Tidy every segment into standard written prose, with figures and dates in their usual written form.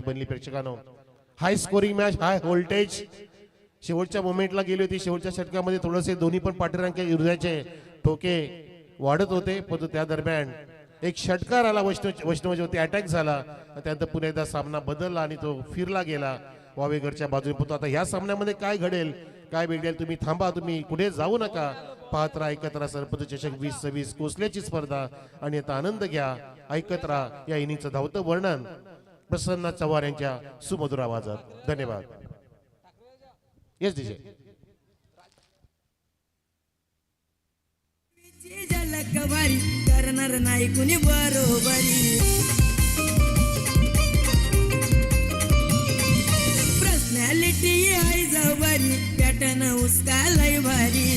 बनली प्रेक्षकांनो. हाय scoring match, high voltage. शेवटच्या मोमेंटला गेली होती. शेवटच्या षटकामध्ये थोडेसे दोन्ही पण पाठीरांच्या विरोधाचे ठोके वाढत होते, परंतु त्या दरम्यान एक षटकार आला वैष्णववरती अटॅक झाला. त्यानंतर पुन्हा एकदा सामना बदलला आणि तो फिरला गेला वावेगडच्या बाजूने. परंतु आता ह्या सामन्यामध्ये काय घडेल काय बिघडेल तुम्ही थांबा, तुम्ही पुढे जाऊ नका, पाहत राहा ऐकत राहा. सरपंच चषक 2026 कोसल्याची स्पर्धा आणि आता आनंद घ्या, ऐकत राहा या इनिंगचं धावतं वर्णन प्रसन्न चव्हाण यांच्या सुमधुर आवाजात. धन्यवाद. Yes DJ. झलकवारी करणार नाही कुणी बरोबरी, पर्सनॅलिटी आहे जवारी, पॅटर्न उसका लय भारी.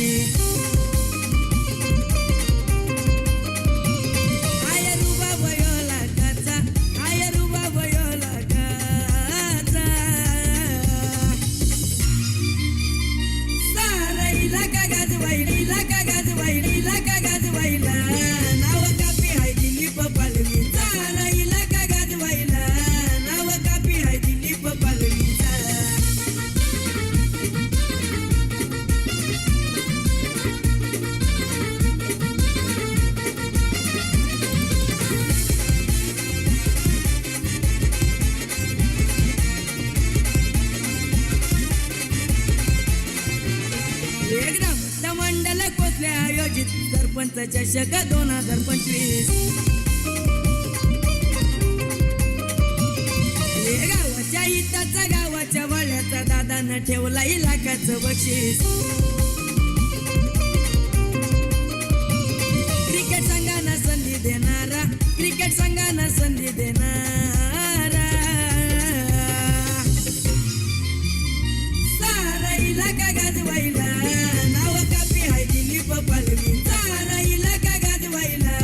आय रुबा वयोला गाचा, आय रुबा वयोला गाचा, साराईला का गाजवाईला का गाजवाईला का गाजवाईला, नाव कापी हाय दिलीप पालवी, साराईला का गाजवाईला, नाव कापी हाय दिलीप पालवीचा. एकदम मंडल कोसले आयोजित सरपंच चषक 2025. गावाच्या हिताचा गावाच्या वळ्याचा दादानं ठेवला इलाकाचं बक्षीस. क्रिकेट संघांना संधी देणारा, क्रिकेट संघांना संधी देणारा, साराईला का गाजवाईला, नाव कापी हाय दिलीप पालवी, साराईला का गाजवाईला,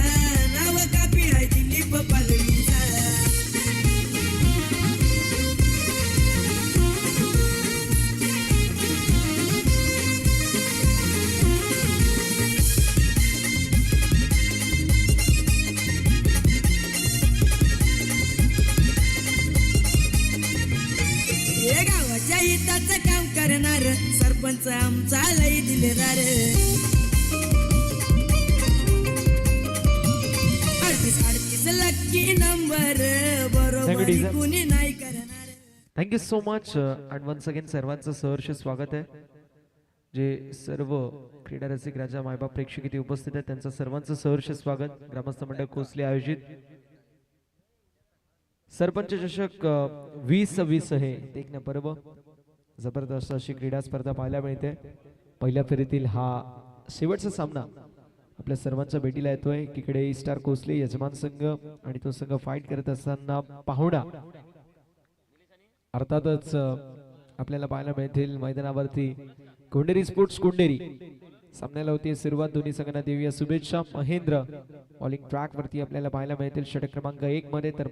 नाव कापी हाय दिलीप पालवीचा. हे गावाच्या हिताचं काम करणार सरपंच आमचा लई दिलेदार. 38 लक्की नंबर बरोबर कुणी नाही करणार. Thank you so much and once again सर्वांचं सहर्ष स्वागत आहे. जे सर्व क्रीडा रसिक राजा मायबाप प्रेक्षक इथे उपस्थित आहेत त्यांचं सर्वांचं सहर्ष स्वागत. ग्रामस्थ मंडळ कोसले आयोजित सरपंच चषक 2026 हे देखणं पर्व. जबरदस्त अशी क्रीडा स्पर्धा पाहायला मिळते. पहिल्या फेरीतील हा शेवटचा सामना आपल्या सर्वांच्या भेटीला येतोय. इकडे स्टार कोसले यजमान संघ आणि तो संघ फाईट करत असताना पाहुणा अर्थातच आपल्याला पाहायला मिळतील मैदानावरती कोंडेरी स्पोर्ट्स कोंडेरी. सामन्याला होती सुरुवात. दोन्ही संघांना देऊया शुभेच्छा. महेंद्र बॉलिंग ट्रॅक वरती आपल्याला पाहायला मिळतील षटक क्रमांक 1 मध्ये, तर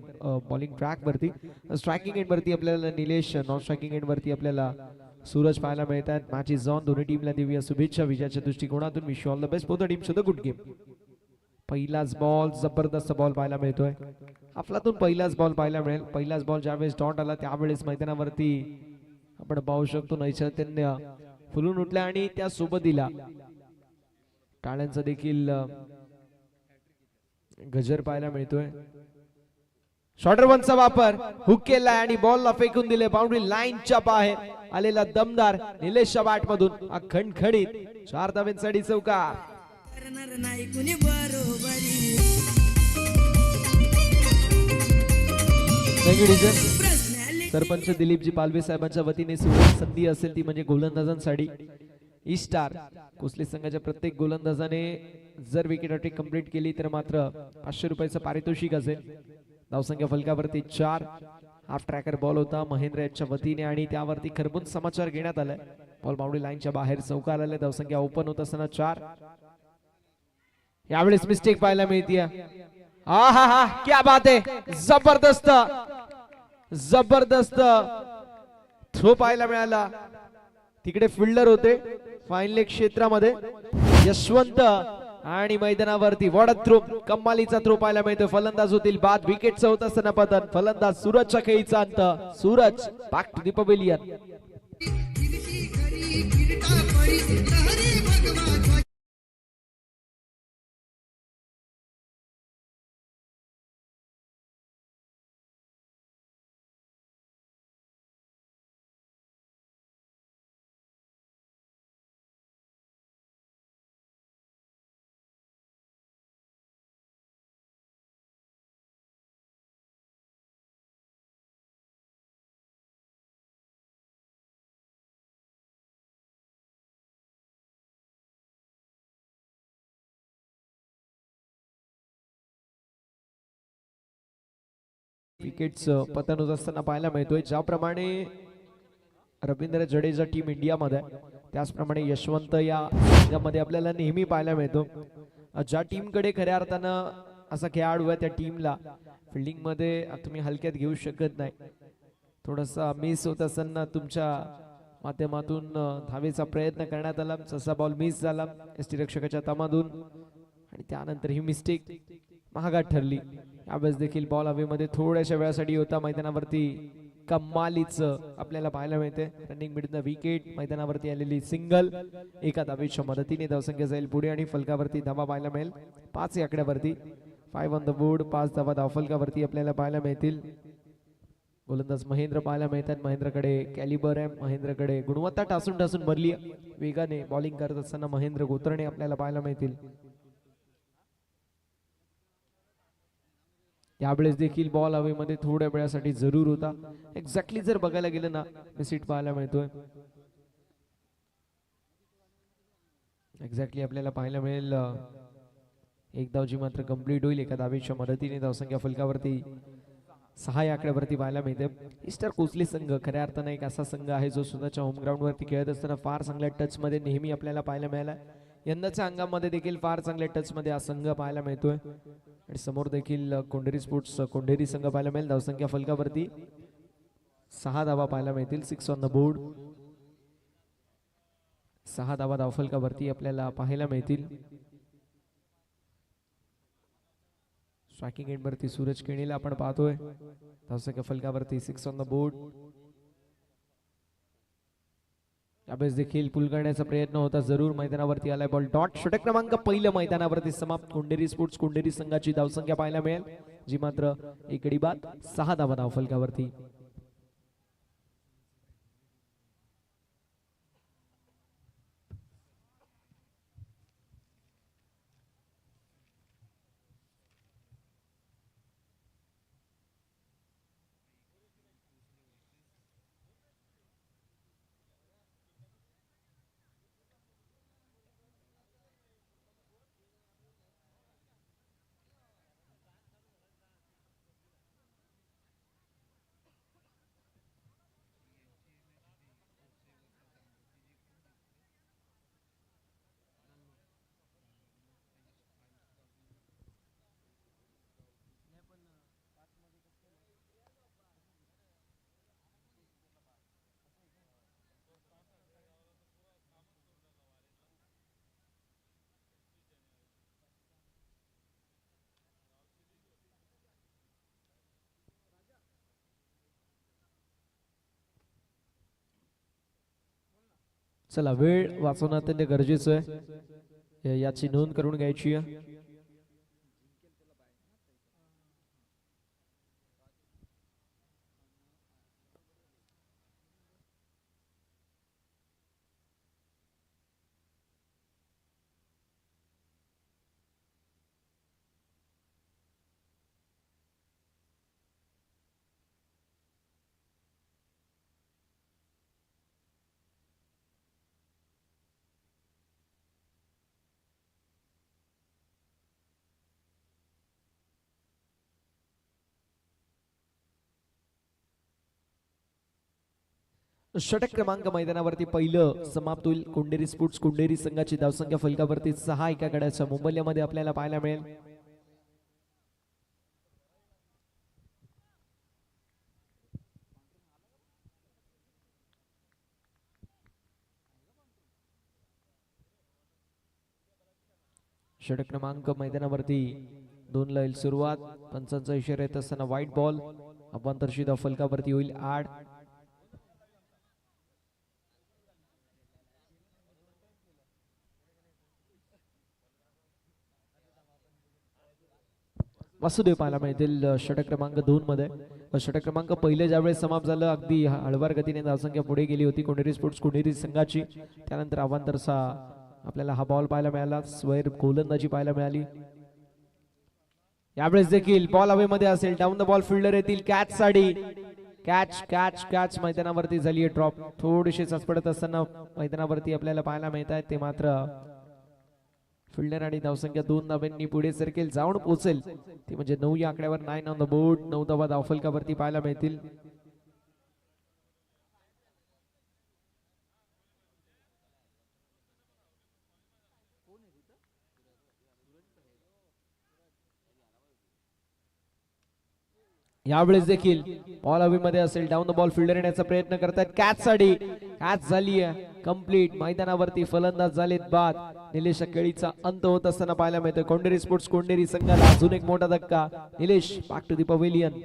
बॉलिंग ट्रॅक वरती स्ट्रायकिंग एंड वरती आपल्याला निलेश, नॉन स्ट्रायकिंग एंड वरती आपल्याला सूरज पाहायला मिळतात. Match is on. दोन्ही टीमला देऊया शुभेच्छा विजयाच्या दृष्टिकोनातून. Wish all the best for the team to the good game. पहिलाच बॉल, जबरदस्त बॉल पाहायला मिळतोय. आपल्यातून पहिलाच बॉल पाहायला मिळेल. पहिलाच बॉल ज्यावेळेस डॉट आला त्यावेळेस मैदानावरती आपण पाहू शकतो नैचैतन्य फुलून उठल्या आणि त्या सोबतीला टाळ्यांचा देखील गजर पाहायला मिळतोय. शॉर्टर वनचा वापर हुक केलाय आणि बॉलला फेकून दिले बाउंड्री लाईनच्या बाहेर. आलेला दमदार निलेशच्या बॅट मधून खणखणीत 4 धावांसाठी चौकार. करणार नाही कुणी बरोबरी, सरपंच दिलीपजी पालवे साहेबांच्या वतीने सुरुवात संधी असेल ती म्हणजे गोलंदाजांसाठी. ई स्टार कोसले संघाच्या प्रत्येक गोलंदाजाने जर विकेट अटेक कंप्लीट केली तर मात्र 500 रुपयाचं पारितोषिक असेल. धावसंख्या फलकावरती 4. हाफ ट्रॅकर बॉल होता महेंद्र यांच्या वतीने आणि त्यावरती खरबून समाचार घेण्यात आलाय. बॉल बाउंड्री लाईनच्या बाहेर चौकार आलाय. धावसंख्या ओपन होत असताना 4. यावेळेस मिस्टेक पाहायला मिळते. हा हा क्या बात आहे. जबरदस्त जबरदस्त थ्रो पाहायला मिळाला. तिकडे फिल्डर होते फाईन लेग क्षेत्रामध्ये. यशवंत आणि मैदानावरती वॉर्डर थ्रो कमालीचा थ्रो पाहायला मिळतोय. फलंदाज होतील बाद. विकेटचं होत असताना पतन. फलंदाज सूरजच्या खेळीचा अंत. Suraj back to the pavilion. विकेटचं पतन होत असताना पाहायला मिळतोय. ज्याप्रमाणे रवींद्र जडेजा टीम इंडियामध्ये आहे, त्याचप्रमाणे यशवंत या संघामध्ये आपल्याला नेहमी पाहायला मिळतो. ज्या टीमकडे खऱ्या अर्थानं असा खेळाडू आहे त्या टीमला फिल्डिंग मध्ये तुम्ही हलक्यात घेऊ शकत नाही. थोडासा मिस होत असताना तुमच्या माध्यमातून धावेचा प्रयत्न करण्यात आला. जसा बॉल मिस झाला यष्टीरक्षकाच्या तमातून आणि त्यानंतर ही मिस्टेक महागात ठरली. यावेळेस देखील बॉल हवेमध्ये थोड्याशा वेळासाठी होता. मैदानावरती कमालीचं आपल्याला पाहायला मिळते. रनिंग मिडनं विकेट. मैदानावरती आलेली सिंगल. एका धावेच्या मदतीने धावसंख्या जाईल पुढे आणि फलकावरती धावा पाहायला मिळेल 5 या आकड्यावरती. 5 ऑन द बोर्ड. 5 धावा धावफलकावरती आपल्याला पाहायला मिळतील. गोलंदाज महेंद्र पाहायला मिळतात. महेंद्रकडे कॅलिबर आहे. महेंद्रकडे गुणवत्ता टासून टासून भरली आहे. वेगाने बॉलिंग करत असताना महेंद्र गोतरणे आपल्याला पाहायला मिळतील. यावेळेस देखील बॉल हवेमध्ये थोड्या वेळासाठी जरूर होता. एक्झॅक्टली जर बघायला गेलं ना मिसिट पाहायला मिळतोय. एक्झॅक्टली आपल्याला पाहायला मिळेल एक धाव जी मात्र कंप्लीट होईल एका धावेच्या मदतीने. धावसंख्या फलकावरती 6 या आकड्यावरती पाहायला मिळते. ईस्टर कोसली संघ खऱ्या अर्थानं एक असा संघ आहे जो स्वतःच्या होम ग्राउंड वरती खेळत असताना फार चांगल्या टच मध्ये नेहमी आपल्याला पाहायला मिळाला. यंदाच्या अंगामध्ये देखील फार चांगल्या टच मध्ये हा संघ पाहायला मिळतोय. आणि समोर देखील कोंढेरी स्पोर्ट्स कोंढेरी संघ पाहायला मिळेल. धावसंख्या फलकावरती 6 धावा पाहायला मिळतील. 6 ऑन द बोर्ड. 6 धावा धावफलकावरती आपल्याला पाहायला मिळतील. स्ट्रायकिंग एंड वरती सूरज केणीला आपण पाहतोय. धावसंख्या फलकावरती 6 ऑन द बोर्ड. यावेळेस देखील पुल करण्याचा प्रयत्न होता जरूर. मैदानावरती आलाय बॉल. डॉट षटक क्रमांक पहिलं मैदानावरती समाप्त. कोंढेरी स्पोर्ट्स कोंढेरी संघाची धावसंख्या पाहायला मिळेल जी मात्र एक गडी बाद. 6 धावा धावफलकावरती. चला वेळ वाचवणं अत्यंत गरजेचं आहे. याची नोंद करून घ्यायची आहे. षटक क्रमांक मैदानावरती पहिलं समाप्त होईल. कोंढेरी स्पोर्ट्स कोंढेरी संघाची धावसंख्या फलकावरती 6 एका गड्याच्या मुंबईमध्ये आपल्याला पाहायला मिळेल. षटक क्रमांक मैदानावरती 2 ला येईल सुरुवात. पंचांचा इशारा येत असताना व्हाईट बॉल. अवांतर फलकावरती होईल आड. वासुदेव पाहायला मिळतील षटक क्रमांक 2 मध्ये. षटक क्रमांक पहिले ज्यावेळेस समाप्त झालं अगदी हळवार गतीने धावसंख्या पुढे गेली होती कोंढेरी स्पोर्ट्स कोंढेरी संघाची. त्यानंतर अवांतरचा आपल्याला हा बॉल पाहायला मिळाला. स्वैर गोलंदाजी पाहायला मिळाली. यावेळेस देखील बॉल हवेमध्ये असेल. डाऊन द बॉल फिल्डर येतील कॅच साठी. कॅच कॅच कॅच मैदानावरती झाली आहे ड्रॉप. थोडीशी चचपडत असताना मैदानावरती आपल्याला पाहायला मिळत आहेत ते मात्र फिल्डर आणि धावसंख्या 2 धावांनी पुढे सरकेल जाऊन पोहोचेल ती म्हणजे 9 या आकड्यावर. 9 ऑन द बोर्ड. 9 धावा धावफलकावरती पाहायला मिळतील. यावेळेस देखील बॉल हवेमध्ये असेल. डाऊन द बॉल फिल्डर येण्याचा प्रयत्न करतात कॅच साठी. कॅच झाली आहे कंप्लीट. मैदानावरती फलंदाज झालेत बाद. निलेश केळीचा अंत होत असताना पाहायला मिळतं कोंढेरी स्पोर्ट्स कोंढेरी संघाला अजून एक मोठा धक्का. Nilesh back to the pavilion.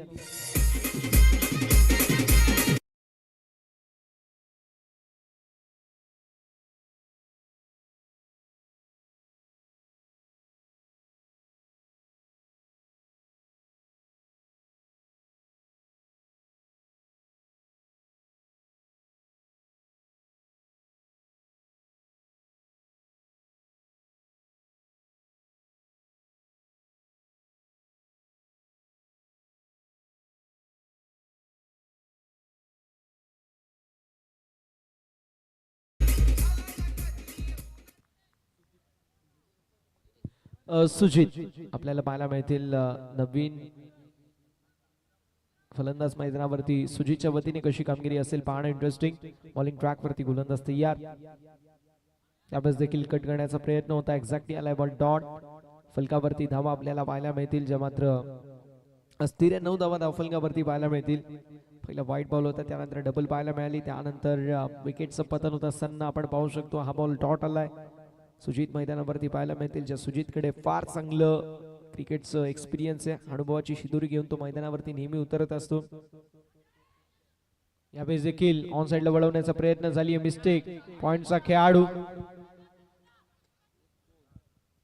Sujit आपल्याला पाहायला मिळतील नवीन फलंदाज मैदानावरती. सुजितच्या वतीने कशी कामगिरी असेल पाहणं इंटरेस्टिंग. बॉलिंग ट्रॅक वरती गोलंदाज तयार. त्यावेळेस देखील कट करण्याचा प्रयत्न होता. एक्झॅक्टली आलाय बॉल डॉट. फलकावरती धावा आपल्याला पाहायला मिळतील ज्या मात्र अस्थिर 9 धावा धावफलकावरती पाहायला मिळतील. पहिला व्हाईट बॉल होता त्यानंतर डबल पाहायला मिळाली. त्यानंतर विकेटचं पतन होत असताना आपण पाहू शकतो हा बॉल डॉट आलाय. सुजित मैदानावरती पाहायला मिळतील ज्या सुजितकडे फार चांगलं क्रिकेटचं एक्सपिरियन्स आहे. अनुभवाची शिदोरी घेऊन तो मैदानावरती नेहमी उतरत असतो. यावेळेस देखील ऑन साइडला वळवण्याचा प्रयत्न झाली आहे. मिस्टेक. पॉइंटचा खेळाडू.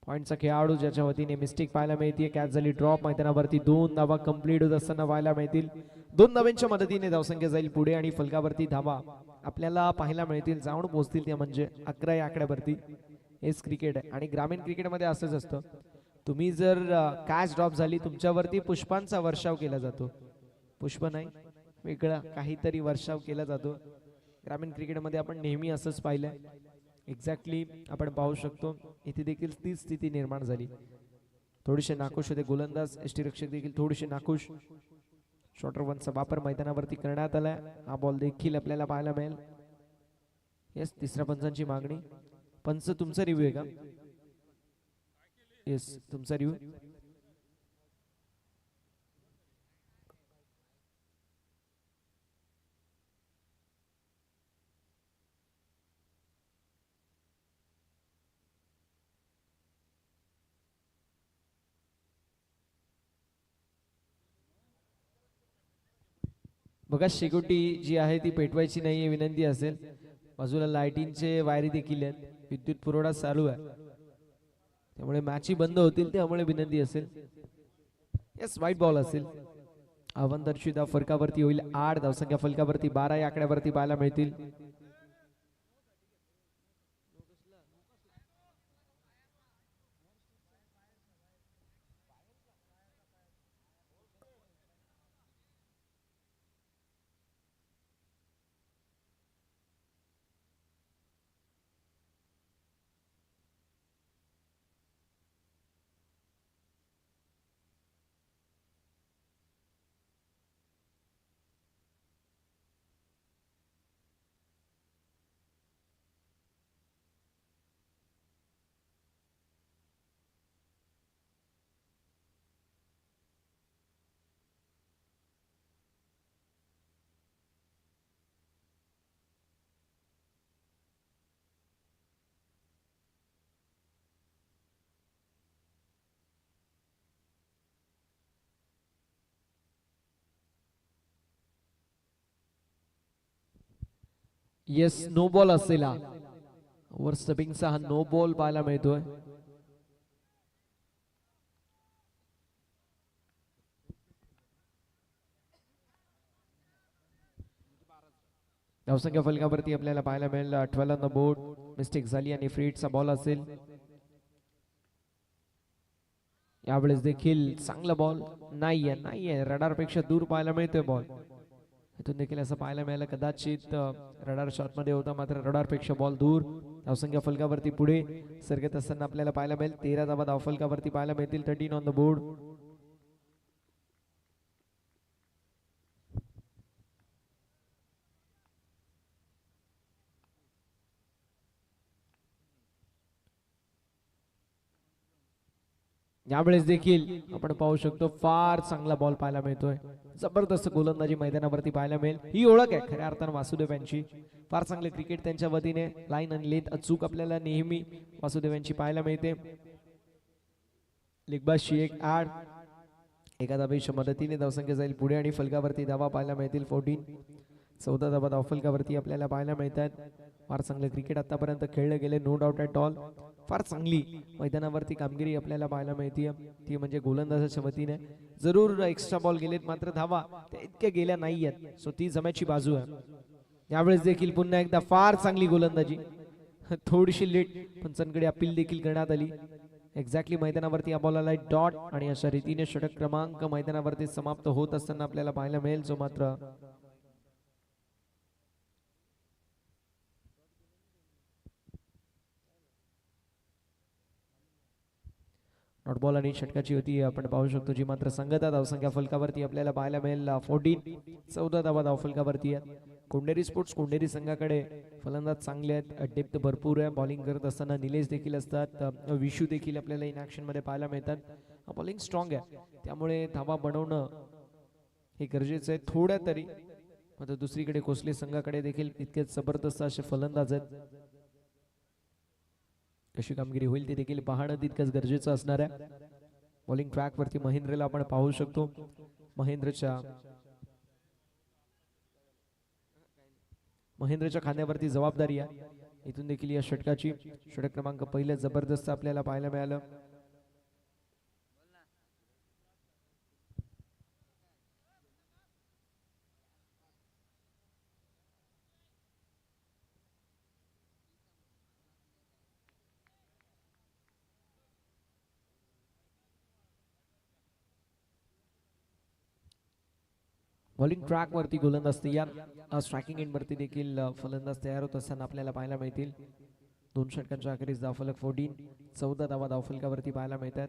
पॉइंटचा खेळाडू ज्याच्या वतीने मिस्टेक पाहायला मिळते. कॅच झाली ड्रॉप. मैदानावरती 2 धावा कंप्लीट होत असताना पाहायला मिळतील. 2 धावांच्या मदतीने धावसंख्या जाईल पुढे आणि फलकावरती धावा आपल्याला पाहायला मिळतील जाऊन पोहोचतील त्या म्हणजे 11 या आकड्यावरती. हेच क्रिकेट आहे आणि ग्रामीण क्रिकेटमध्ये असंच असतं. तुम्ही जर कॅच ड्रॉप झाली तुमच्यावरती पुष्पांचा वर्षाव केला जातो. पुष्प नाही वेगळा काहीतरी वर्षाव केला जातो. ग्रामीण क्रिकेटमध्ये आपण नेहमी असंच पाहिलंय. एक्झॅक्टली आपण पाहू शकतो इथे देखील तीच स्थिती निर्माण झाली. थोडेसे नाखुश होते गोलंदाज. यष्टीरक्षक देखील थोडेसे नाखुश. शॉर्टर वनचा वापर मैदानावरती करण्यात आलाय. हा बॉल देखील आपल्याला पाहायला मिळेल. येस तिसऱ्या पंचांची मागणी. पंच तुमचा रिव्ह्यू आहे का? येस तुमचा रिव्ह्यू. बघा शेकोटी जी आहे ती पेटवायची नाहीये विनंती असेल. बाजूला लाइटिंगचे वायरी देखील आहेत. विद्युत पुरवठा चालू आहे त्यामुळे मॅची बंद होतील त्यामुळे विनंती असेल. येस व्हाईट बॉल असेल. अवंतरची धाव फलकावरती होईल 8. धावसंख्या फलकावरती 12 या आकड्यावरती पाहायला मिळतील. येस, नो बॉल असेल हा. ओव्हर स्टपिंगचा हा नो बॉल पाहायला मिळतोय. धावसंख्या फलकावरती आपल्याला पाहायला मिळेल 12 ऑन द बोर्ड. मिस्टेक झाली आणि फ्रीटचा बॉल असेल. यावेळेस देखील चांगला बॉल नाहीये रडार पेक्षा दूर पाहायला मिळतोय बॉल. इथून देखील असं पाहायला मिळालं कदाचित रडार शॉट मध्ये होता, मात्र रडार पेक्षा बॉल दूर. धावसंख्या फलकावरती पुढे सरकत असताना आपल्याला पाहायला मिळेल 13 धावा धावफलकावरती पाहायला मिळतील. 13 ऑन द बोर्ड. यावेळेस देखील आपण पाहू शकतो फार चांगला बॉल पाहायला मिळतोय. जबरदस्त गोलंदाजी मैदानावरती पाहायला मिळेल. ही ओळख आहे खऱ्या अर्थानं वासुदेव यांची. फार चांगले क्रिकेट त्यांच्या वतीने लाईन आणि लेंथ अचूक आपल्याला नेहमी वासुदेव यांची पाहायला मिळते. लिगबाजची एक आड एका धावेच्या मदतीने धावसंख्या जाईल पुढे आणि फलकावरती धावा पाहायला मिळतील 14. 14 धावा धावफलकावरती आपल्याला पाहायला मिळतात. फार चांगलं क्रिकेट आतापर्यंत खेळलं गेले, नो डाऊट ॲट ऑल. फार चांगली मैदानावरती कामगिरी आपल्याला पाहायला मिळते, ती म्हणजे गोलंदाजाच्या वतीने. जरूर एक्स्ट्रा बॉल गेलेत, मात्र धावा त्या इतक्या गेल्या नाहीयेत, सो ती जमायची बाजू आहे. यावेळेस देखील पुन्हा एकदा फार चांगली गोलंदाजी. थोडीशी लेट पण चनकडे अपील देखील करण्यात आली. एक्झॅक्टली मैदानावरती या बॉलला डॉट आणि अशा रीतीने षटक क्रमांक मैदानावरती समाप्त होत असताना आपल्याला पाहायला मिळेल, जो मात्र नॉट बॉल आणि षटकाची होती आपण पाहू शकतो, जी मात्र संगता धावसंख्या फलकावरती आपल्याला पाहायला मिळेल 14. 14 धावा धावफलकावरती आहेत. कोंडेरी स्पोर्ट्स कोंडेरी संघाकडे फलंदाज चांगले आहेत, डेप्थ भरपूर आहे. बॉलिंग करत असताना निलेश देखील असतात, विशू देखील आपल्याला इन ऍक्शन मध्ये पाहायला मिळतात. बॉलिंग स्ट्रॉंग आहे, त्यामुळे धावा बनवणं हे गरजेचं आहे थोड्या तरी. मात्र दुसरीकडे कोसले संघाकडे देखील तितकेच जबरदस्त असे फलंदाज आहेत. कशी कामगिरी होईल ते देखील पाहणं तितकंच गरजेचं असणार आहे. बॉलिंग ट्रॅक वरती महेंद्रला आपण पाहू शकतो. महेंद्रच्या खांद्यावरती जबाबदारी आहे. इथून देखील या षटकाची षटक क्रमांक पहिलं जबरदस्त आपल्याला पाहायला मिळालं. बॉलिंग ट्रॅक वरती गोलंदाज तयार. स्ट्रायकिंग एंड वरती देखील फलंदाज तयार होत असताना आपल्याला पाहायला मिळतील. 2 षटकांच्या अखेरीस धावफलक 14. 14 धावा धावफलकावरती पाहायला मिळतात.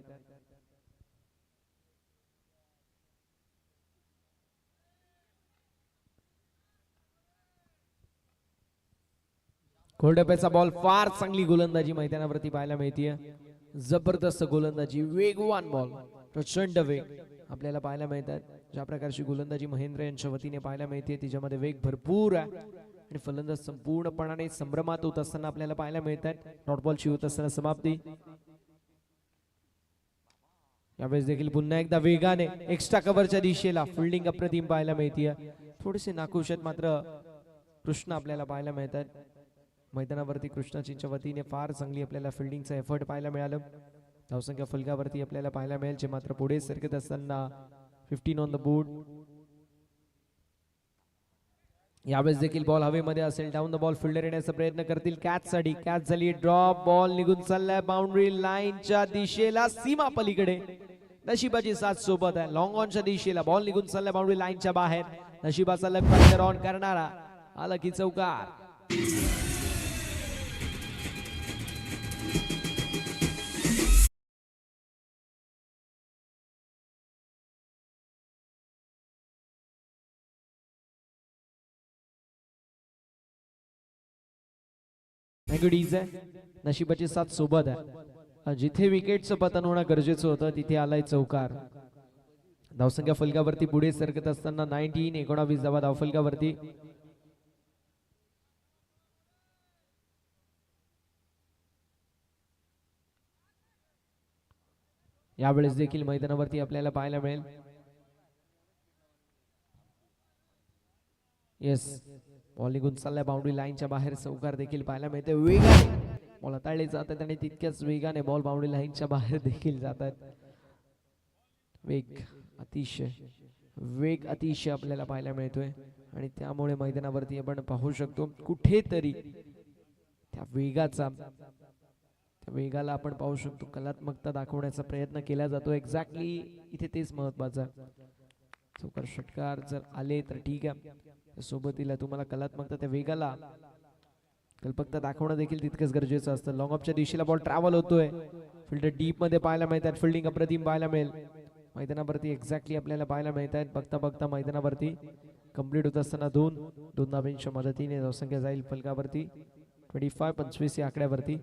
कोल्डपेचा बॉल. फार चांगली गोलंदाजी मैदानावरती पाहायला मिळते. जबरदस्त गोलंदाजी, वेगवान बॉल, प्रचंड वेग आपल्याला पाहायला मिळतात. ज्या प्रकारची गोलंदाजी महेंद्र यांच्या वतीने पाहायला मिळते, तिच्यामध्ये वेग भरपूर आहे आणि फलंदाज संपूर्णपणाने संभ्रमात होत असताना आपल्याला पाहायला मिळतात. डॉट बॉलची होत असताना समाप्ती. यावेळेस देखील पुन्हा एकदा वेगाने एक्स्ट्रा कव्हरच्या दिशेला फिल्डिंग अप्रतिम पाहायला मिळते. थोडेसे नाखुश आहेत मात्र कृष्ण आपल्याला पाहायला मिळतात. मैदानावरती कृष्णाजींच्या वतीने फार चांगली आपल्याला फिल्डिंगचा एफर्ट पाहायला मिळालं. धावसंख्या फलकावरती आपल्याला पाहायला मिळेल, जे मात्र पुढे सरकत असताना 15 ऑन द बोर्ड. यावेळेस देखील बॉल हवेमध्ये असेल. डाऊन द बॉल फिल्डर येण्याचा प्रयत्न करतील कॅच साठी. कॅच झाली, ड्रॉप बॉल निघून चाललाय बाउंड्री लाईनच्या दिशेला, सीमा पलीकडे. नशिबाची साथ सोबत आहे. लॉंग ऑनच्या दिशेला बॉल निघून चाललाय बाउंड्री लाईनच्या बाहेर. नशिबाचा लक पंक्चर ऑन करणारा आला की चौकार. नशिबाची साथ सोबत आहे. जिथे विकेटचं पतन होणं गरजेचं होतं तिथे आलाय चौकार. धावसंख्या फलकावरती पुढे सरकत असताना 19 धावा धावफलकावरती. यावेळेस देखील मैदानावरती आपल्याला पाहायला मिळेल. येस, बॉल निघून चाललाय बाउंड्री लाईनच्या बाहेर. चौकार देखील पाहायला मिळते. वेगाने बॉल हाताळले जातात आणि तितक्याच वेगाने बॉल बाउंड्री लाईनच्या बाहेर देखील जातात. वेग अतिशय आपल्याला पाहायला मिळतोय आणि त्यामुळे मैदानावरती आपण पाहू शकतो कुठेतरी त्या वेगाला आपण पाहू शकतो कलात्मकता दाखवण्याचा प्रयत्न केला जातो. एक्झॅक्टली इथे तेच महत्वाचं. चौकार षटकार जर आले तर ठीक आहे, सोबतीला तुम्हाला कलात्मकता त्या वेगाला कल्पकता दाखवणं देखील तितकंच गरजेचं असतं. लॉंग ऑफच्या दिशेला बॉल ट्रॅव्हल होतोय. फिल्डर डीप मध्ये पाहायला मिळतात. फिल्डिंग अप्रतिम पाहायला मिळेल मैदानावरती. एक्झॅक्टली आपल्याला पाहायला मिळत आहेत. बघता बघता मैदानावरती कंप्लीट होत असताना दोन धाब्यांच्या मदतीने धावसंख्या जाईल फलकावरती 25 या आकड्यावरती.